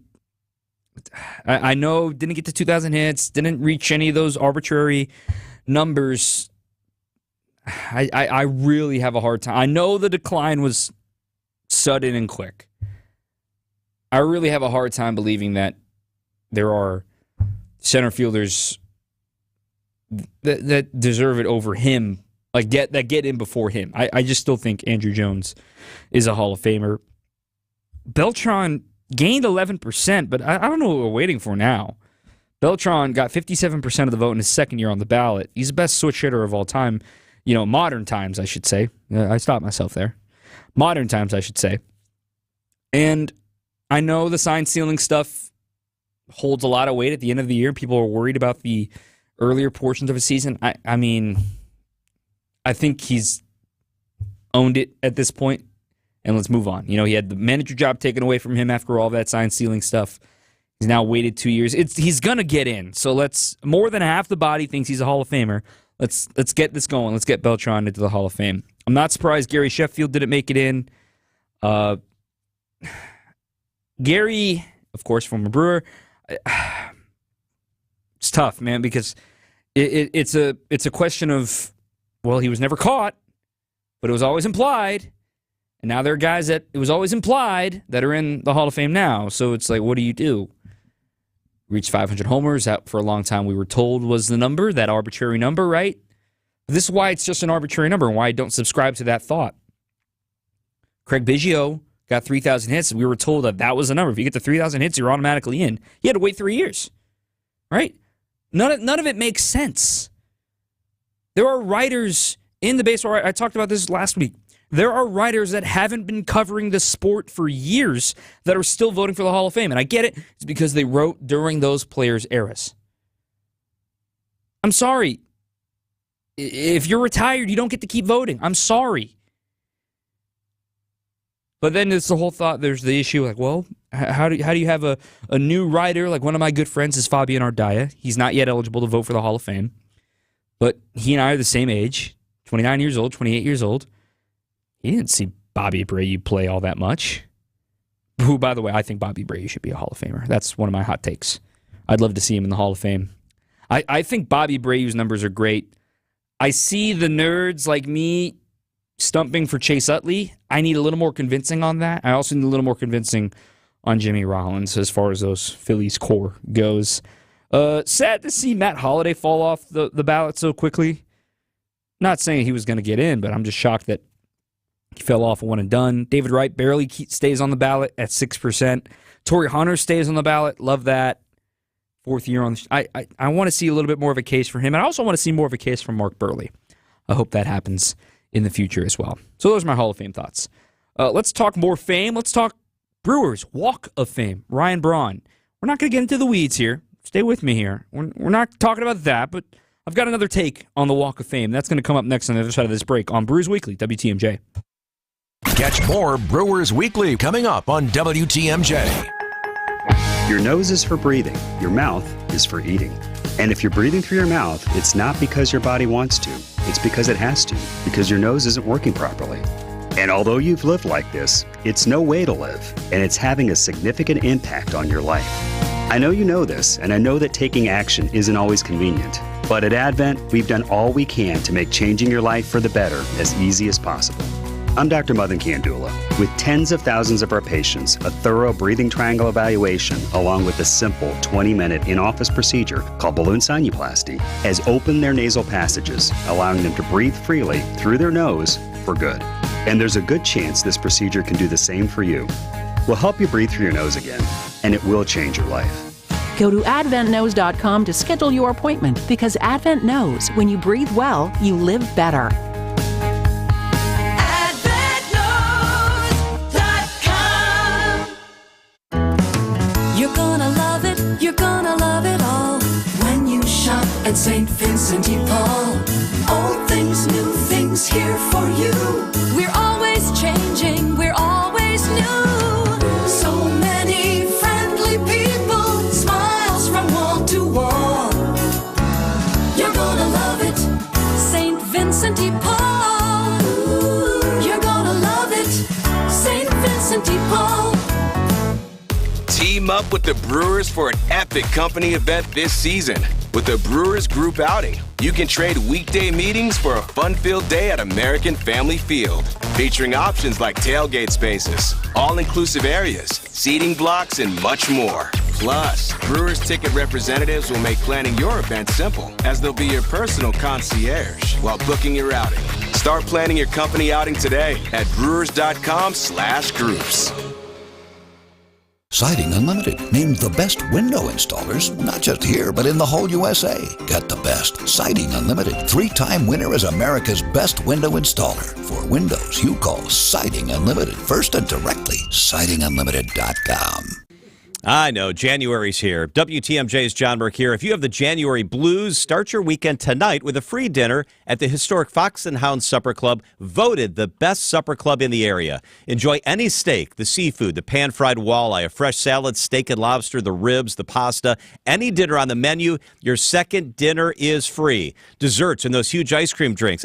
I know didn't get to 2,000 hits, didn't reach any of those arbitrary numbers. I really have a hard time. I know the decline was sudden and quick. I really have a hard time believing that there are center fielders that deserve it over him, like that get in before him. I just still think Andrew Jones is a Hall of Famer. Beltran gained 11%, but I don't know what we're waiting for now. Beltran got 57% of the vote in his second year on the ballot. He's the best switch hitter of all time. Modern times, I should say. I stopped myself there. Modern times, I should say. And I know the sign stealing stuff holds a lot of weight at the end of the year. People are worried about the earlier portions of a season. I mean, I think he's owned it at this point, and let's move on. He had the manager job taken away from him after all that sign stealing stuff. He's now waited 2 years. He's going to get in. So more than half the body thinks he's a Hall of Famer. Let's get this going. Let's get Beltran into the Hall of Fame. I'm not surprised Gary Sheffield didn't make it in. Gary, of course, former Brewer. tough, man, because it's a question of, well, he was never caught, but it was always implied. And now there are guys that it was always implied that are in the Hall of Fame now. So it's like, what do you do? Reached 500 homers. That for a long time we were told was the number, that arbitrary number, right? This is why it's just an arbitrary number and why I don't subscribe to that thought. Craig Biggio got 3,000 hits. We were told that that was the number. If you get to 3,000 hits, you're automatically in. He had to wait 3 years, right? None of it makes sense. There are writers in the baseball. I talked about this last week. There are writers that haven't been covering the sport for years that are still voting for the Hall of Fame. And I get it. It's because they wrote during those players' eras. I'm sorry. If you're retired, you don't get to keep voting. I'm sorry. But then it's the whole thought, there's the issue like, well, how do you have a new writer? Like one of my good friends is Fabian Ardaya. He's not yet eligible to vote for the Hall of Fame. But he and I are the same age, 29 years old, 28 years old. He didn't see Bobby Abreu play all that much. Who, by the way, I think Bobby Abreu should be a Hall of Famer. That's one of my hot takes. I'd love to see him in the Hall of Fame. I think Bobby Abreu's numbers are great. I see the nerds like me stumping for Chase Utley. I need a little more convincing on that. I also need a little more convincing on Jimmy Rollins as far as those Phillies core goes. Sad to see Matt Holliday fall off the ballot so quickly. Not saying he was going to get in, but I'm just shocked that he fell off a one and done. David Wright barely stays on the ballot at 6%. Torrey Hunter stays on the ballot. Love that. Fourth year on the I want to see a little bit more of a case for him. And I also want to see more of a case for Mark Burley. I hope that happens in the future as well. So those are my Hall of Fame thoughts. Let's talk more fame. Let's talk Brewers Walk of Fame. Ryan Braun. We're not going to get into the weeds here. Stay with me here. We're not talking about that, but I've got another take on the Walk of Fame. That's going to come up next on the other side of this break on Brewers Weekly, WTMJ. Catch more Brewers Weekly coming up on WTMJ. Your nose is for breathing. Your mouth is for eating. And if you're breathing through your mouth, it's not because your body wants to. It's because it has to, because your nose isn't working properly. And although you've lived like this, it's no way to live, and it's having a significant impact on your life. I know you know this, and I know that taking action isn't always convenient. But at Advent, we've done all we can to make changing your life for the better as easy as possible. I'm Dr. Madan Kandula. With tens of thousands of our patients, a thorough breathing triangle evaluation, along with a simple 20-minute in-office procedure called balloon sinuplasty, has opened their nasal passages, allowing them to breathe freely through their nose for good. And there's a good chance this procedure can do the same for you. We'll help you breathe through your nose again, and it will change your life. Go to AdventKnows.com to schedule your appointment, because Advent knows when you breathe well, you live better. At St. Vincent de Paul, old things, new things here for you. We're always changing, we're always new. So many friendly people, smiles from wall to wall. You're gonna love it, St. Vincent de Paul. You're gonna love it, St. Vincent de Paul. Team up with the Brewers for an epic company event this season. With the Brewers Group Outing, you can trade weekday meetings for a fun-filled day at American Family Field, featuring options like tailgate spaces, all-inclusive areas, seating blocks, and much more. Plus, Brewers ticket representatives will make planning your event simple, as they'll be your personal concierge while booking your outing. Start planning your company outing today at brewers.com/groups. Siding Unlimited, named the best window installers, not just here, but in the whole USA. Get the best. Siding Unlimited, 3-time winner as America's best window installer. For windows, you call Siding Unlimited. First and directly, sidingunlimited.com. I know, January's here. WTMJ's John Burke here. If you have the January blues, start your weekend tonight with a free dinner at the historic Fox and Hound Supper Club, voted the best supper club in the area. Enjoy any steak, the seafood, the pan-fried walleye, a fresh salad, steak and lobster, the ribs, the pasta, any dinner on the menu. Your second dinner is free. Desserts and those huge ice cream drinks.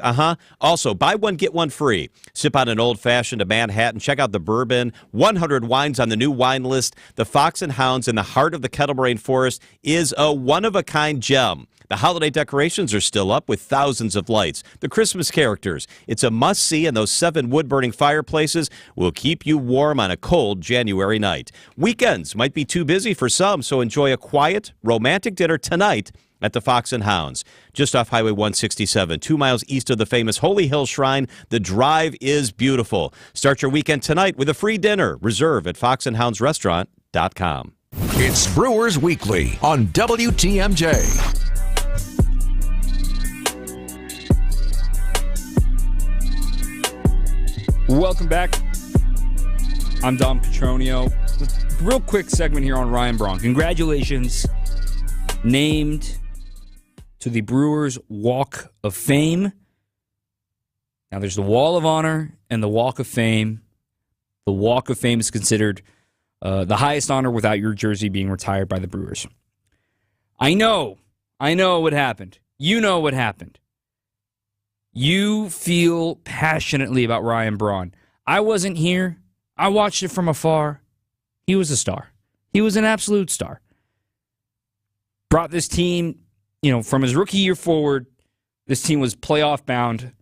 Also, buy one, get one free. Sip on an old-fashioned, a Manhattan. Check out the bourbon. 100 wines on the new wine list. The Fox and and Hounds in the heart of the Kettle Moraine Forest is a one-of-a-kind gem. The holiday decorations are still up with thousands of lights. The Christmas characters. It's a must-see, and those 7 wood-burning fireplaces will keep you warm on a cold January night. Weekends might be too busy for some, so enjoy a quiet, romantic dinner tonight at the Fox and Hounds, just off Highway 167, 2 miles east of the famous Holy Hill Shrine. The drive is beautiful. Start your weekend tonight with a free dinner. Reserve at foxandhoundsrestaurant.com. It's Brewers Weekly on WTMJ. Welcome back. I'm Dom Petronio. Real quick segment here on Ryan Braun. Congratulations. Named to the Brewers Walk of Fame. Now there's the Wall of Honor and the Walk of Fame. The Walk of Fame is considered the highest honor without your jersey being retired by the Brewers. I know what happened. You know what happened. You feel passionately about Ryan Braun. I wasn't here. I watched it from afar. He was a star. He was an absolute star. Brought this team, from his rookie year forward, this team was playoff bound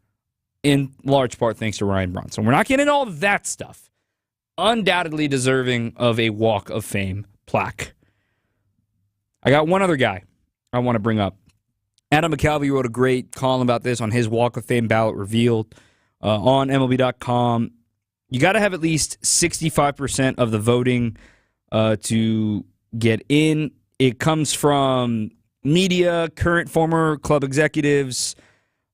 in large part thanks to Ryan Braun. So we're not getting into all that stuff. Undoubtedly deserving of a Walk of Fame plaque. I got one other guy I want to bring up. Adam McCalvey wrote a great column about this on his Walk of Fame ballot revealed on MLB.com. You got to have at least 65% of the voting to get in. It comes from media, current, former club executives,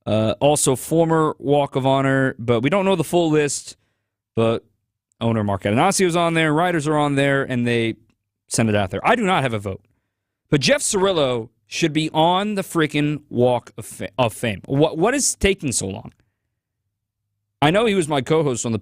also former Walk of Honor, but we don't know the full list. But owner Mark Adanasi was on there, writers are on there, and they send it out there. I do not have a vote. But Jeff Cirillo should be on the freaking Walk of Fame. What is taking so long? I know he was my co-host on the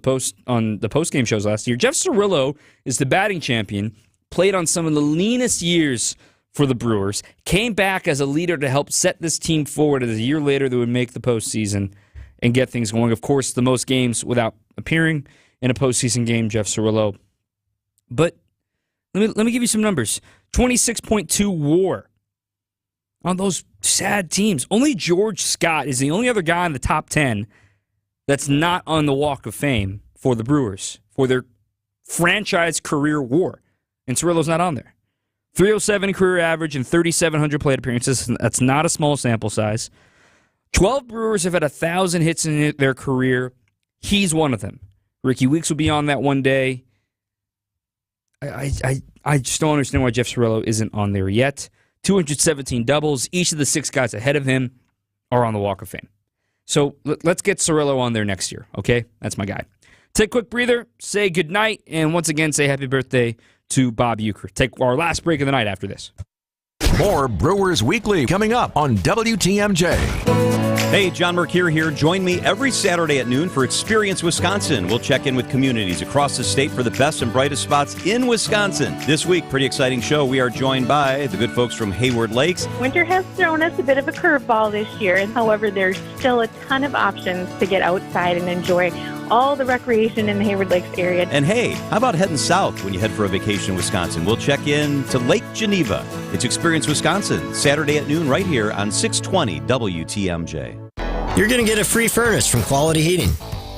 post-game shows last year. Jeff Cirillo is the batting champion, played on some of the leanest years for the Brewers, came back as a leader to help set this team forward as a year later they would make the postseason and get things going. Of course, the most games without appearing in a postseason game, Jeff Cirillo. But let me give you some numbers. 26.2 WAR on those sad teams. Only George Scott is the only other guy in the top 10 that's not on the Walk of Fame for the Brewers for their franchise career WAR. And Cirillo's not on there. 307 career average and 3,700 plate appearances. That's not a small sample size. 12 Brewers have had 1,000 hits in their career. He's one of them. Ricky Weeks will be on that one day. I just don't understand why Jeff Cirillo isn't on there yet. 217 doubles. Each of the 6 guys ahead of him are on the Walk of Fame. So let's get Cirillo on there next year, okay? That's my guy. Take a quick breather, say goodnight, and once again say happy birthday to Bob Uecker. Take our last break of the night after this. More Brewers Weekly coming up on WTMJ. Hey, John Mercure here. Join me every Saturday at noon for Experience Wisconsin. We'll check in with communities across the state for the best and brightest spots in Wisconsin. This week, pretty exciting show. We are joined by the good folks from Hayward Lakes. Winter has thrown us a bit of a curveball this year, and however, there's still a ton of options to get outside and enjoy all the recreation in the Hayward Lakes area. And hey, how about heading south when you head for a vacation in Wisconsin? We'll check in to Lake Geneva. It's Experience Wisconsin, Saturday at noon right here on 620 WTMJ. You're going to get a free furnace from Quality Heating.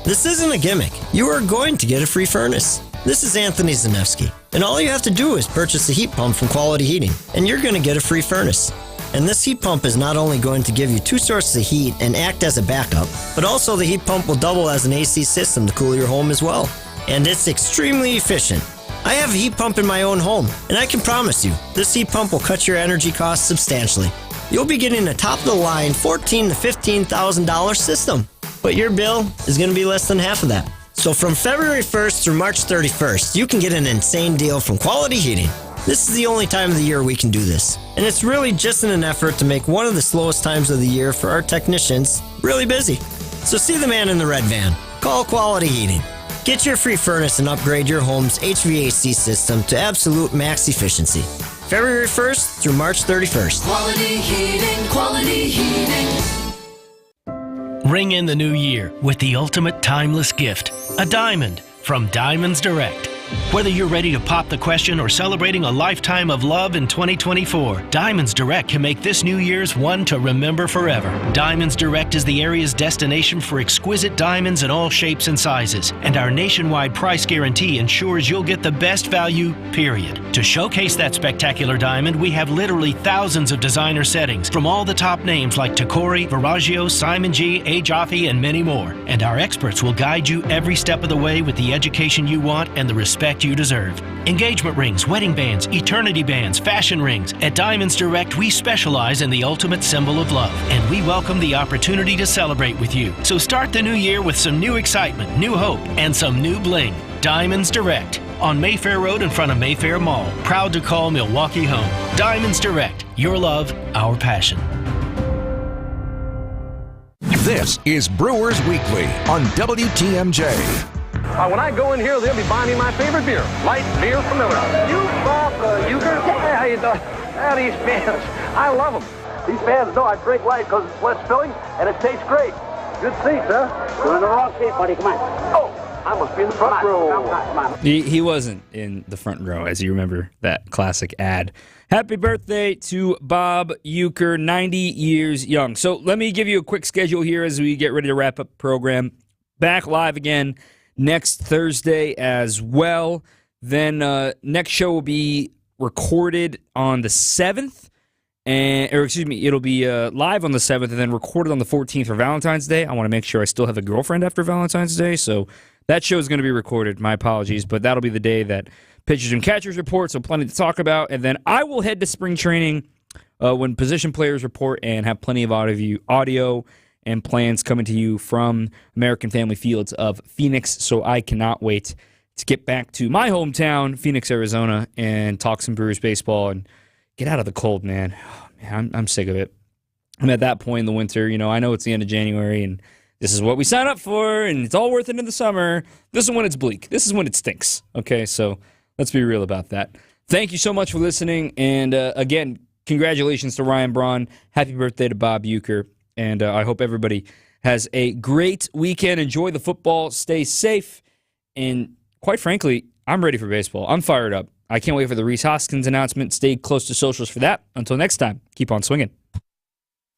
This isn't a gimmick. You are going to get a free furnace. This is Anthony Zanevsky, and all you have to do is purchase a heat pump from Quality Heating, and you're going to get a free furnace. And this heat pump is not only going to give you 2 sources of heat and act as a backup, but also the heat pump will double as an AC system to cool your home as well. And it's extremely efficient. I have a heat pump in my own home, and I can promise you, this heat pump will cut your energy costs substantially. You'll be getting a top-of-the-line $14,000 to $15,000 system, but your bill is going to be less than half of that. So from February 1st through March 31st, you can get an insane deal from Quality Heating. This is the only time of the year we can do this, and it's really just in an effort to make one of the slowest times of the year for our technicians really busy. So see the man in the red van. Call Quality Heating. Get your free furnace and upgrade your home's HVAC system to absolute max efficiency. February 1st through March 31st. Quality Heating, Quality Heating. Ring in the new year with the ultimate timeless gift, a diamond from Diamonds Direct. Whether you're ready to pop the question or celebrating a lifetime of love in 2024, Diamonds Direct can make this New Year's one to remember forever. Diamonds Direct is the area's destination for exquisite diamonds in all shapes and sizes, and our nationwide price guarantee ensures you'll get the best value, period. To showcase that spectacular diamond, we have literally thousands of designer settings from all the top names like Tacori, Verragio, Simon G, A. Jaffe, and many more. And our experts will guide you every step of the way with the education you want and the respect you deserve. Engagement rings, wedding bands, eternity bands, fashion rings. At Diamonds Direct, we specialize in the ultimate symbol of love, and we welcome the opportunity to celebrate with you. So start the new year with some new excitement, new hope, and some new bling. Diamonds Direct on Mayfair Road in front of Mayfair Mall. Proud to call Milwaukee home. Diamonds Direct, your love, our passion. This is Brewers Weekly on WTMJ. When I go in here, they'll be buying me my favorite beer, light beer from Miller. You, Bob Uecker? Yeah, how you doing? These fans, I love them. These fans know I drink light because it's less filling and it tastes great. Good seats, huh? You're in the wrong seat, buddy. Come on. Oh, I must be in the front row. Come on. He wasn't in the front row, as you remember that classic ad. Happy birthday to Bob Uecker, 90 years young. So let me give you a quick schedule here as we get ready to wrap up the program. Back live again next Thursday as well. Then next show will be recorded on the 7th. It'll be live on the 7th and then recorded on the 14th for Valentine's Day. I want to make sure I still have a girlfriend after Valentine's Day, so that show is going to be recorded. My apologies, but that'll be the day that pitchers and catchers report, so plenty to talk about. And then I will head to spring training when position players report and have plenty of audio and plans coming to you from American Family Fields of Phoenix. So I cannot wait to get back to my hometown, Phoenix, Arizona, and talk some Brewers baseball and get out of the cold, man. Oh, man, I'm sick of it. I'm at that point in the winter. You know, I know it's the end of January, and this is what we sign up for, and it's all worth it in the summer. This is when it's bleak. This is when it stinks. Okay, so let's be real about that. Thank you so much for listening. And again, congratulations to Ryan Braun. Happy birthday to Bob Uecker. And I hope everybody has a great weekend. Enjoy the football. Stay safe. And quite frankly, I'm ready for baseball. I'm fired up. I can't wait for the Rhys Hoskins announcement. Stay close to socials for that. Until next time, keep on swinging.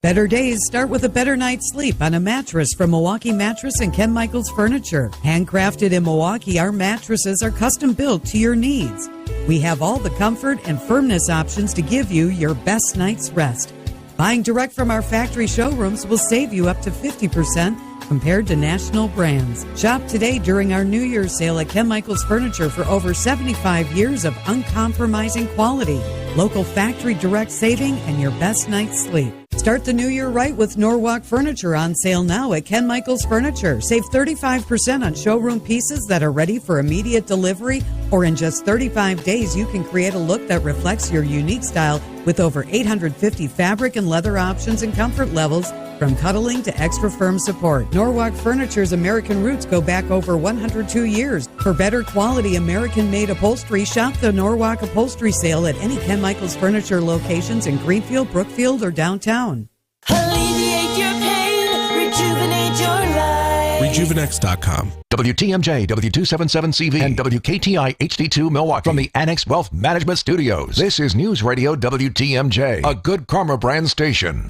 Better days start with a better night's sleep on a mattress from Milwaukee Mattress and Ken Michaels Furniture. Handcrafted in Milwaukee, our mattresses are custom built to your needs. We have all the comfort and firmness options to give you your best night's rest. Buying direct from our factory showrooms will save you up to 50% compared to national brands. Shop today during our New Year's sale at Ken Michaels Furniture for over 75 years of uncompromising quality, local factory direct saving, and your best night's sleep. Start the new year right with Norwalk Furniture on sale now at Ken Michaels Furniture. Save 35% on showroom pieces that are ready for immediate delivery, or in just 35 days, you can create a look that reflects your unique style with over 850 fabric and leather options and comfort levels, from cuddling to extra firm support. Norwalk Furniture's American roots go back over 102 years. For better quality American-made upholstery, shop the Norwalk Upholstery Sale at any Ken Michaels Furniture locations in Greenfield, Brookfield, or downtown. Alleviate your pain, rejuvenate your life. Rejuvenex.com. WTMJ, W277CV, and WKTI HD2 Milwaukee. From the Annex Wealth Management Studios, this is News Radio WTMJ, a Good Karma brand station.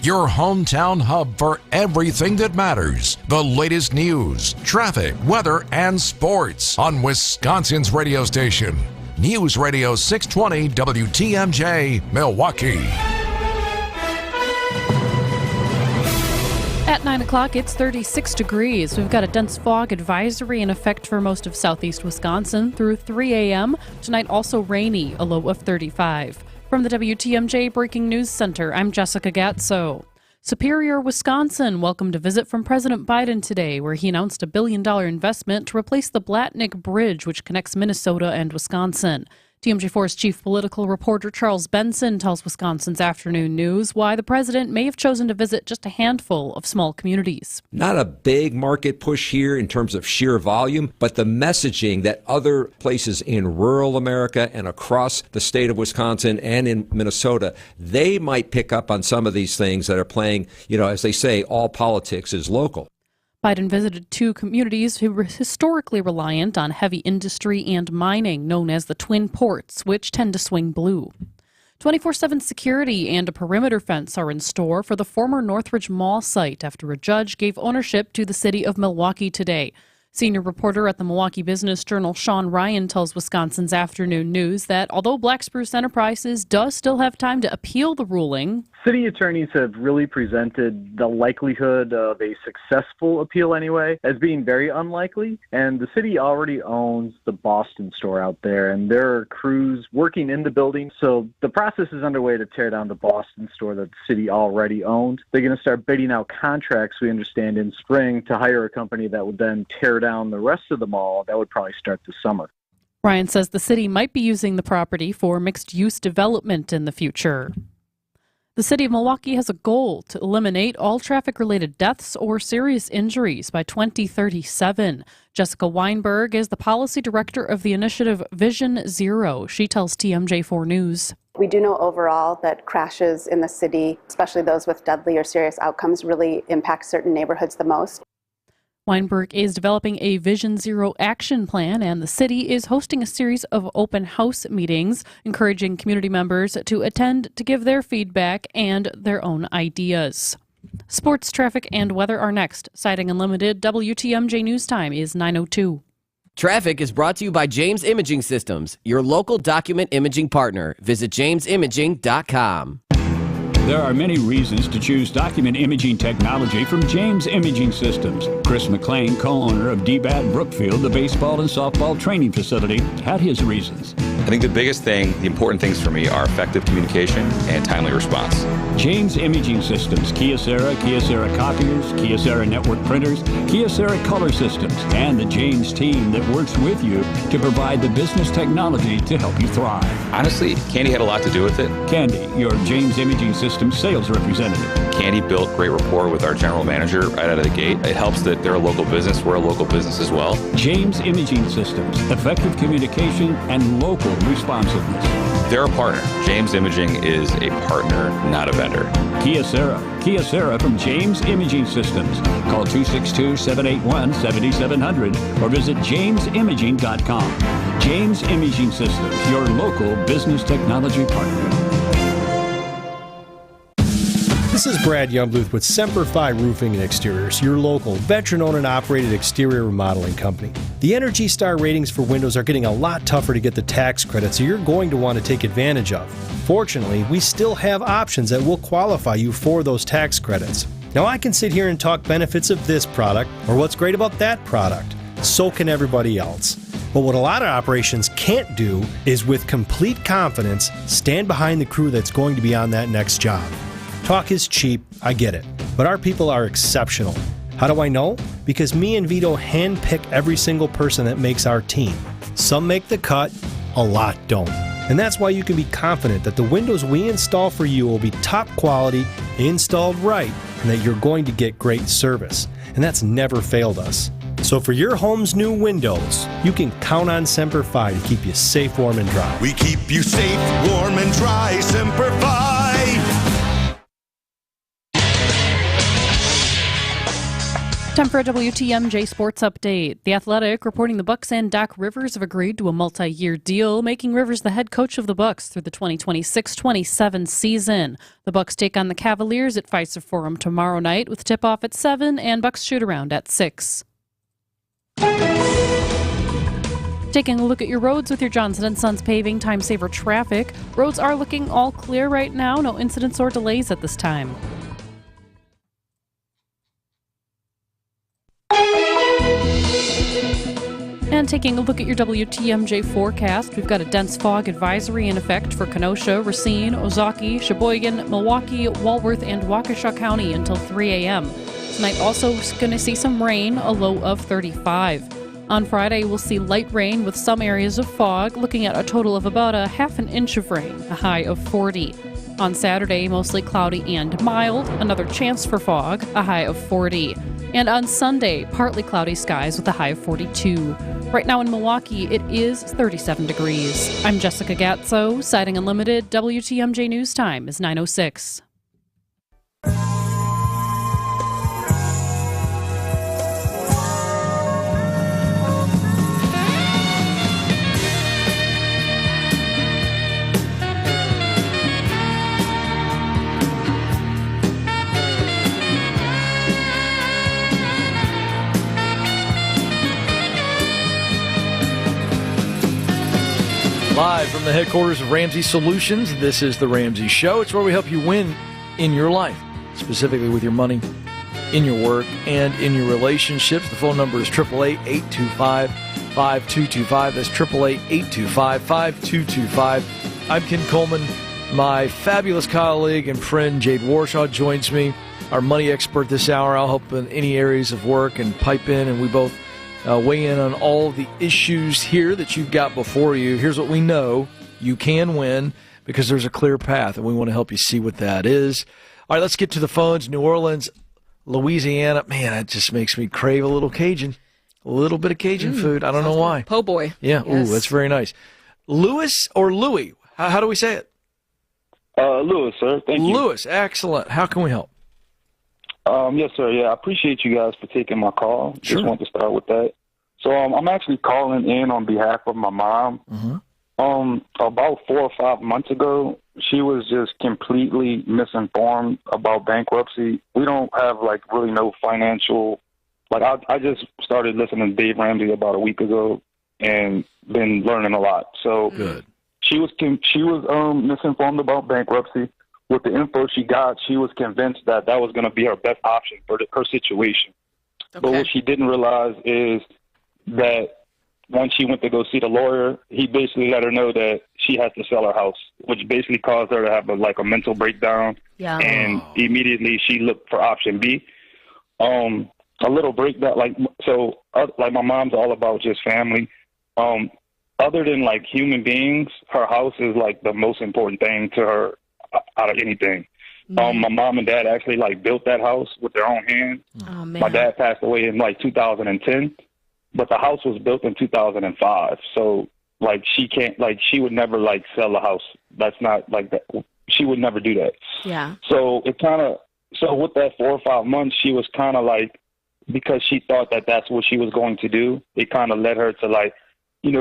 Your hometown hub for everything that matters. The latest news, traffic, weather, and sports on Wisconsin's radio station. News Radio 620 WTMJ, Milwaukee. At 9 o'clock, it's 36 degrees. We've got a dense fog advisory in effect for most of southeast Wisconsin through 3 a.m. Tonight, also rainy, a low of 35. From the WTMJ Breaking News Center, I'm Jessica Gatso. Superior, Wisconsin welcomed a visit from President Biden today, where he announced a $1 billion investment to replace the Blatnick Bridge, which connects Minnesota and Wisconsin. TMJ4's chief political reporter Charles Benson tells Wisconsin's Afternoon News why the president may have chosen to visit just a handful of small communities. Not a big market push here in terms of sheer volume, but the messaging that other places in rural America and across the state of Wisconsin and in Minnesota, they might pick up on some of these things that are playing, as they say, all politics is local. Biden visited two communities who were historically reliant on heavy industry and mining, known as the Twin Ports, which tend to swing blue. 24/7 security and a perimeter fence are in store for the former Northridge Mall site after a judge gave ownership to the city of Milwaukee today. Senior reporter at the Milwaukee Business Journal, Sean Ryan, tells Wisconsin's Afternoon News that although Black Spruce Enterprises does still have time to appeal the ruling, city attorneys have really presented the likelihood of a successful appeal anyway as being very unlikely. And the city already owns the Boston store out there, and there are crews working in the building. So the process is underway to tear down the Boston store that the city already owned. They're going to start bidding out contracts, we understand, in spring to hire a company that would then tear down the rest of the mall. That would probably start this summer. Ryan says the city might be using the property for mixed-use development in the future. The city of Milwaukee has a goal to eliminate all traffic-related deaths or serious injuries by 2037. Jessica Weinberg is the policy director of the initiative Vision Zero. She tells TMJ4 News. We do know overall that crashes in the city, especially those with deadly or serious outcomes, really impact certain neighborhoods the most. Weinberg is developing a Vision Zero action plan, and the city is hosting a series of open house meetings, encouraging community members to attend to give their feedback and their own ideas. Sports, traffic, and weather are next. Sighting Unlimited, WTMJ News Time is 9:02. Traffic is brought to you by James Imaging Systems, your local document imaging partner. Visit jamesimaging.com. There are many reasons to choose document imaging technology from James Imaging Systems. Chris McLean, co-owner of DBAT Brookfield, the baseball and softball training facility, had his reasons. I think the biggest thing, the important things for me are effective communication and timely response. James Imaging Systems, Kyocera copiers, Kyocera network printers, Kyocera color systems, and the James team that works with you to provide the business technology to help you thrive. Honestly, Candy had a lot to do with it. Candy, your James Imaging Systems sales representative. Candy built great rapport with our general manager right out of the gate. It helps that they're a local business. We're a local business as well. James Imaging Systems, effective communication and local responsiveness. They're a partner. James Imaging is a partner, not a vendor. Kyocera from James Imaging Systems. Call 262-781-7700 or visit jamesimaging.com. James Imaging Systems, your local business technology partner. This is Brad Youngbluth with Semper Fi Roofing and Exteriors, your local veteran-owned and operated exterior remodeling company. The Energy Star ratings for windows are getting a lot tougher to get the tax credit, so you're going to want to take advantage of. Fortunately, we still have options that will qualify you for those tax credits. Now, I can sit here and talk benefits of this product or what's great about that product. So can everybody else. But what a lot of operations can't do is, with complete confidence, stand behind the crew that's going to be on that next job. Talk is cheap, I get it, but our people are exceptional. How do I know? Because me and Vito handpick every single person that makes our team. Some make the cut, a lot don't. And that's why you can be confident that the windows we install for you will be top quality, installed right, and that you're going to get great service. And that's never failed us. So for your home's new windows, you can count on Semper Fi to keep you safe, warm, and dry. We keep you safe, warm, and dry. Semper Fi. Time for a WTMJ Sports Update. The Athletic reporting the Bucks and Doc Rivers have agreed to a multi-year deal, making Rivers the head coach of the Bucks through the 2026-27 season. The Bucks take on the Cavaliers at Fiserv Forum tomorrow night with tip-off at 7 and Bucks shoot-around at 6. Taking a look at your roads with your Johnson & Sons Paving Time Saver traffic. Roads are looking all clear right now. No incidents or delays at this time. And taking a look at your WTMJ forecast, we've got a dense fog advisory in effect for Kenosha, Racine, Ozaukee, Sheboygan, Milwaukee, Walworth, and Waukesha County until 3 a.m. Tonight also going to see some rain, a low of 35. On Friday, we'll see light rain with some areas of fog, looking at a total of about a half an inch of rain, a high of 40. On Saturday, mostly cloudy and mild, another chance for fog, a high of 40. And on Sunday, partly cloudy skies with a high of 42. Right now in Milwaukee, it is 37 degrees. I'm Jessica Gatzo, Sighting Unlimited. WTMJ News Time is 9:06. Live from the headquarters of Ramsey Solutions, this is The Ramsey Show. It's where we help you win in your life, specifically with your money, in your work, and in your relationships. The phone number is 888-825-5225. That's 888-825-5225. I'm Ken Coleman. My fabulous colleague and friend Jade Warshaw joins me, our money expert this hour. I'll help in any areas of work and pipe in, and we both weigh in on all the issues here that you've got before you. Here's what we know. You can win because there's a clear path, and we want to help you see what that is. All right, let's get to the phones. New Orleans, Louisiana. Man, that just makes me crave a little Cajun. A little bit of Cajun food. I don't know why. Po' boy. Yeah, Yes. Ooh, that's very nice. Louis or Louis? How do we say it? Louis, sir. Thank you. Louis, excellent. How can we help? Yes, sir. Yeah, I appreciate you guys for taking my call. Sure. Just want to start with that. So I'm actually calling in on behalf of my mom. About 4 or 5 months ago, she was just completely misinformed about bankruptcy. We don't have really no financial. I just started listening to Dave Ramsey about a week ago and been learning a lot. So good. She was misinformed about bankruptcy. With the info she got, she was convinced that was going to be her best option for her situation. Okay. But what she didn't realize is that once she went to go see the lawyer, he basically let her know that she has to sell her house, which basically caused her to have a mental breakdown. Yeah. And immediately she looked for option B. A little breakdown, my mom's all about just family. Other than human beings, her house is the most important thing to her out of anything. My mom and dad actually built that house with their own hands. Oh, man. My dad passed away in 2010, but the house was built in 2005. So she can't she would never sell the house. That's not that. She would never do that. Yeah. So with that 4 or 5 months, she was kind of because she thought that that's what she was going to do. It kind of led her to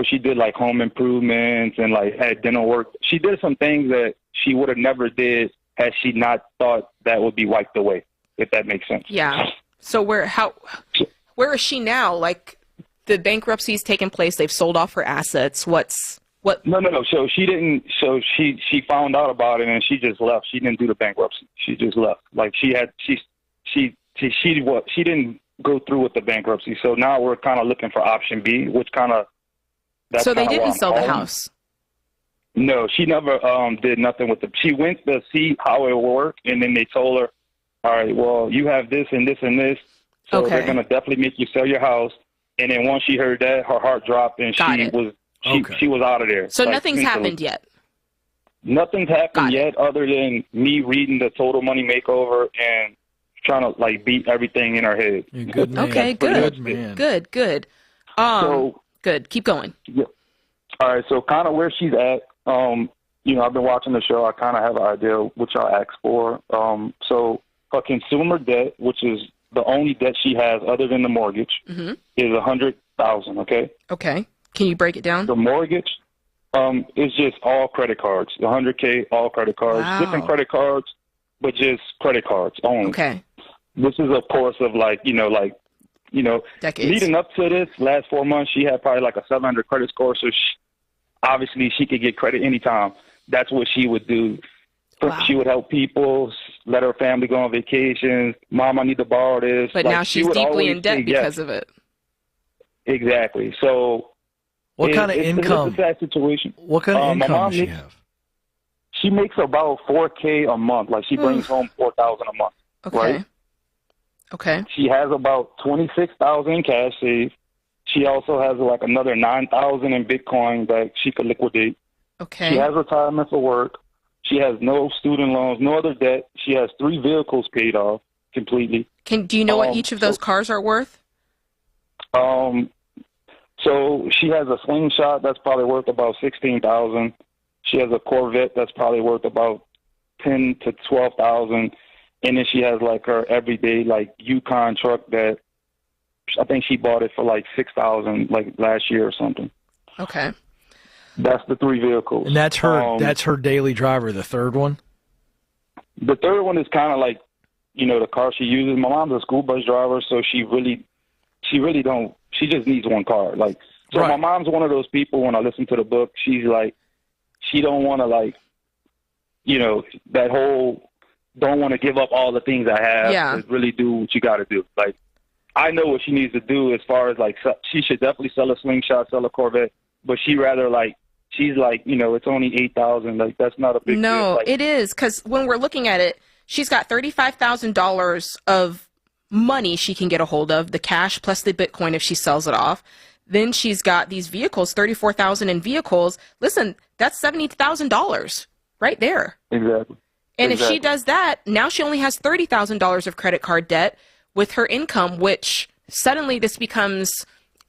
she did home improvements and had dental work. She did some things that she would have never did had she not thought that would be wiped away, if that makes sense. Yeah. So where is she now? The bankruptcy's taken place. They've sold off her assets. What? No. So she didn't. So she found out about it and she just left. She didn't do the bankruptcy. She just left. She didn't go through with the bankruptcy. So now we're kind of looking for option B, which kind of. So they didn't sell the house. No, she never did nothing with it. She went to see how it worked, and then they told her, all right, well, you have this and this and this, so they're going to definitely make you sell your house. And then once she heard that, her heart dropped, and she was out of there. So nothing's happened yet? Nothing's happened yet other than me reading the Total Money Makeover and trying to, beat everything in her head. Good man. Okay, good. Good. Good. Keep going. Yeah. All right, so kind of where she's at, I've been watching the show. I kind of have an idea which I'll ask for. So her consumer debt, which is the only debt she has other than the mortgage, is $100,000. Okay. Okay. Can you break it down? The mortgage is just all credit cards. The $100K, all credit cards, different credit cards, but just credit cards only. Okay. This is a course of decades. Leading up to this last 4 months, she had probably a 700 credit score. So obviously she could get credit anytime. That's what she would do. Wow. She would help people, let her family go on vacations. Mom, I need to borrow this. But now she's deeply in debt because of it. Exactly. So what kind of income? It's a sad situation. What kind of income does she have? She makes about $4K a month. She brings home $4,000 a month. Okay. Right? Okay. She has about $26,000 in cash saved. She also has another $9,000 in Bitcoin that she could liquidate. Okay. She has retirement for work. She has no student loans, no other debt. She has 3 vehicles paid off completely. Do you know what each of those cars are worth? So she has a Slingshot that's probably worth about $16,000. She has a Corvette that's probably worth about $10,000 to $12,000. And then she has her everyday Yukon truck that I think she bought it for $6,000 last year or something. Okay. That's the 3 vehicles. And that's her that's her daily driver, the third one? The third one is kind of the car she uses. My mom's a school bus driver, so she just needs one car. My mom's one of those people when I listen to the book, she's she don't want to, like, you know, that whole don't want to give up all the things I have to really do what you got to do. Like, I know what she needs to do as far as, like, she should definitely sell a Slingshot, sell a Corvette, but she rather, like, she's like, you know, it's only $8,000. Like, that's not a big deal. No, Like, it is, because when we're looking at it, she's got $35,000 of money she can get a hold of, the cash plus the Bitcoin if she sells it off. Then she's got these vehicles, $34,000 in vehicles. Listen, that's $70,000 right there. Exactly. And if she does that, now she only has $30,000 of credit card debt with her income, which suddenly this becomes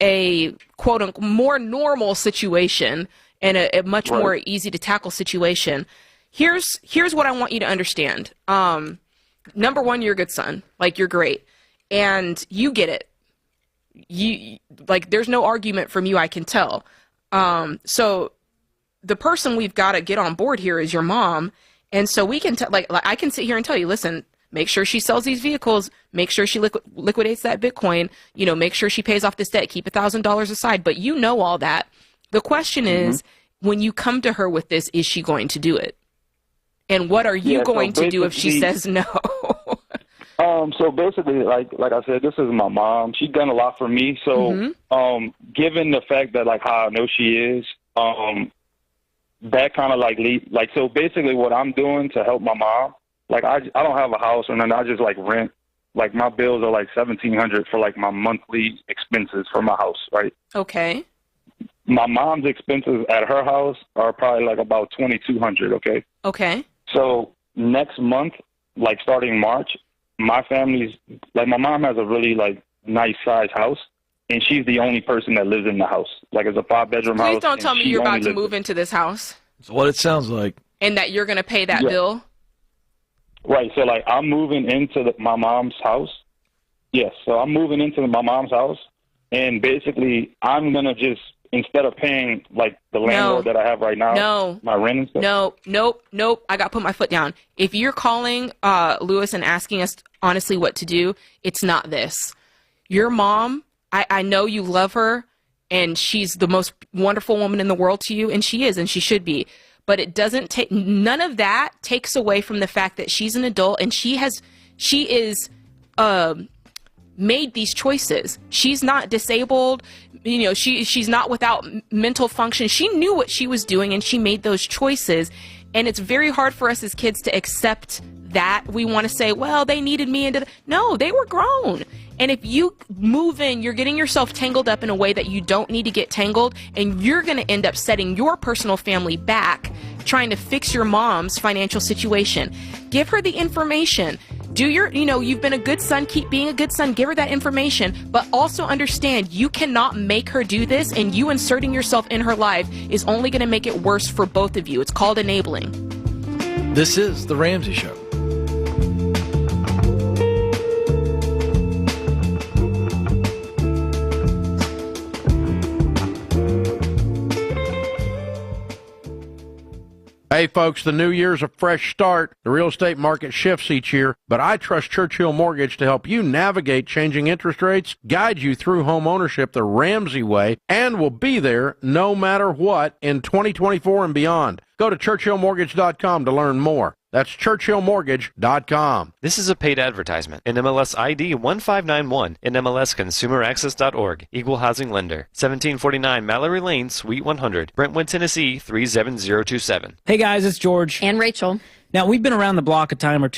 a quote unquote more normal situation and a much more easy to tackle situation. Here's what I want you to understand. Number one, you're a good son. Like, you're great. And you get it. You, like, there's no argument from you, I can tell. So the person we've got to get on board here is your mom. And so we can like I can sit here and tell you, listen, make sure she sells these vehicles, make sure she liquidates that Bitcoin, you know, make sure she pays off this debt, keep $1,000 aside. But you know all that. The question is, when you come to her with this, is she going to do it? And what are you going to do if she says no? So basically, like I said, this is my mom. She's done a lot for me. So, given the fact that, like, how I know she is, that kind of like so basically what I'm doing to help my mom, like, I don't have a house or nothing. I just, like, rent. Like, my bills are like $1,700 for, like, my monthly expenses for my house, right? Okay. My mom's expenses at her house are probably like about $2,200. Okay. Okay. So next month, like starting March, my family's, like, my mom has a really, like, nice size house, and she's the only person that lives in the house. Like, it's a 5-bedroom house. Please don't tell me you're about to move into this house. That's what it sounds like. And that you're going to pay that bill? Right. So, like, I'm moving into my mom's house. Yes. So I'm moving into my mom's house, and basically I'm going to just, instead of paying, like, the landlord that I have right now, my rent and stuff. Nope. I got to put my foot down. If you're calling Lewis and asking us honestly what to do, it's not this. Your mom, I know you love her, and she's the most wonderful woman in the world to you, and she is, and she should be. But it doesn't take, none of that takes away from the fact that she's an adult, and she is made these choices. She's not disabled. You know, she's not without mental function. She knew what she was doing, and she made those choices. And it's very hard for us as kids to accept that. We want to say, well, they needed me. No, they were grown. And if you move in, you're getting yourself tangled up in a way that you don't need to get tangled, and you're going to end up setting your personal family back trying to fix your mom's financial situation. Give her the information. You've been a good son, keep being a good son, give her that information, but also understand you cannot make her do this, and you inserting yourself in her life is only going to make it worse for both of you. It's called enabling. This is The Ramsey Show. Hey folks, the new year's a fresh start. The real estate market shifts each year, but I trust Churchill Mortgage to help you navigate changing interest rates, guide you through home ownership the Ramsey way, and will be there no matter what in 2024 and beyond. Go to churchillmortgage.com to learn more. That's churchillmortgage.com. This is a paid advertisement. NMLS ID 1591. NMLSconsumeraccess.org. Equal housing lender. 1749 Mallory Lane, Suite 100. Brentwood, Tennessee 37027. Hey guys, it's George. And Rachel. Now, we've been around the block a time or two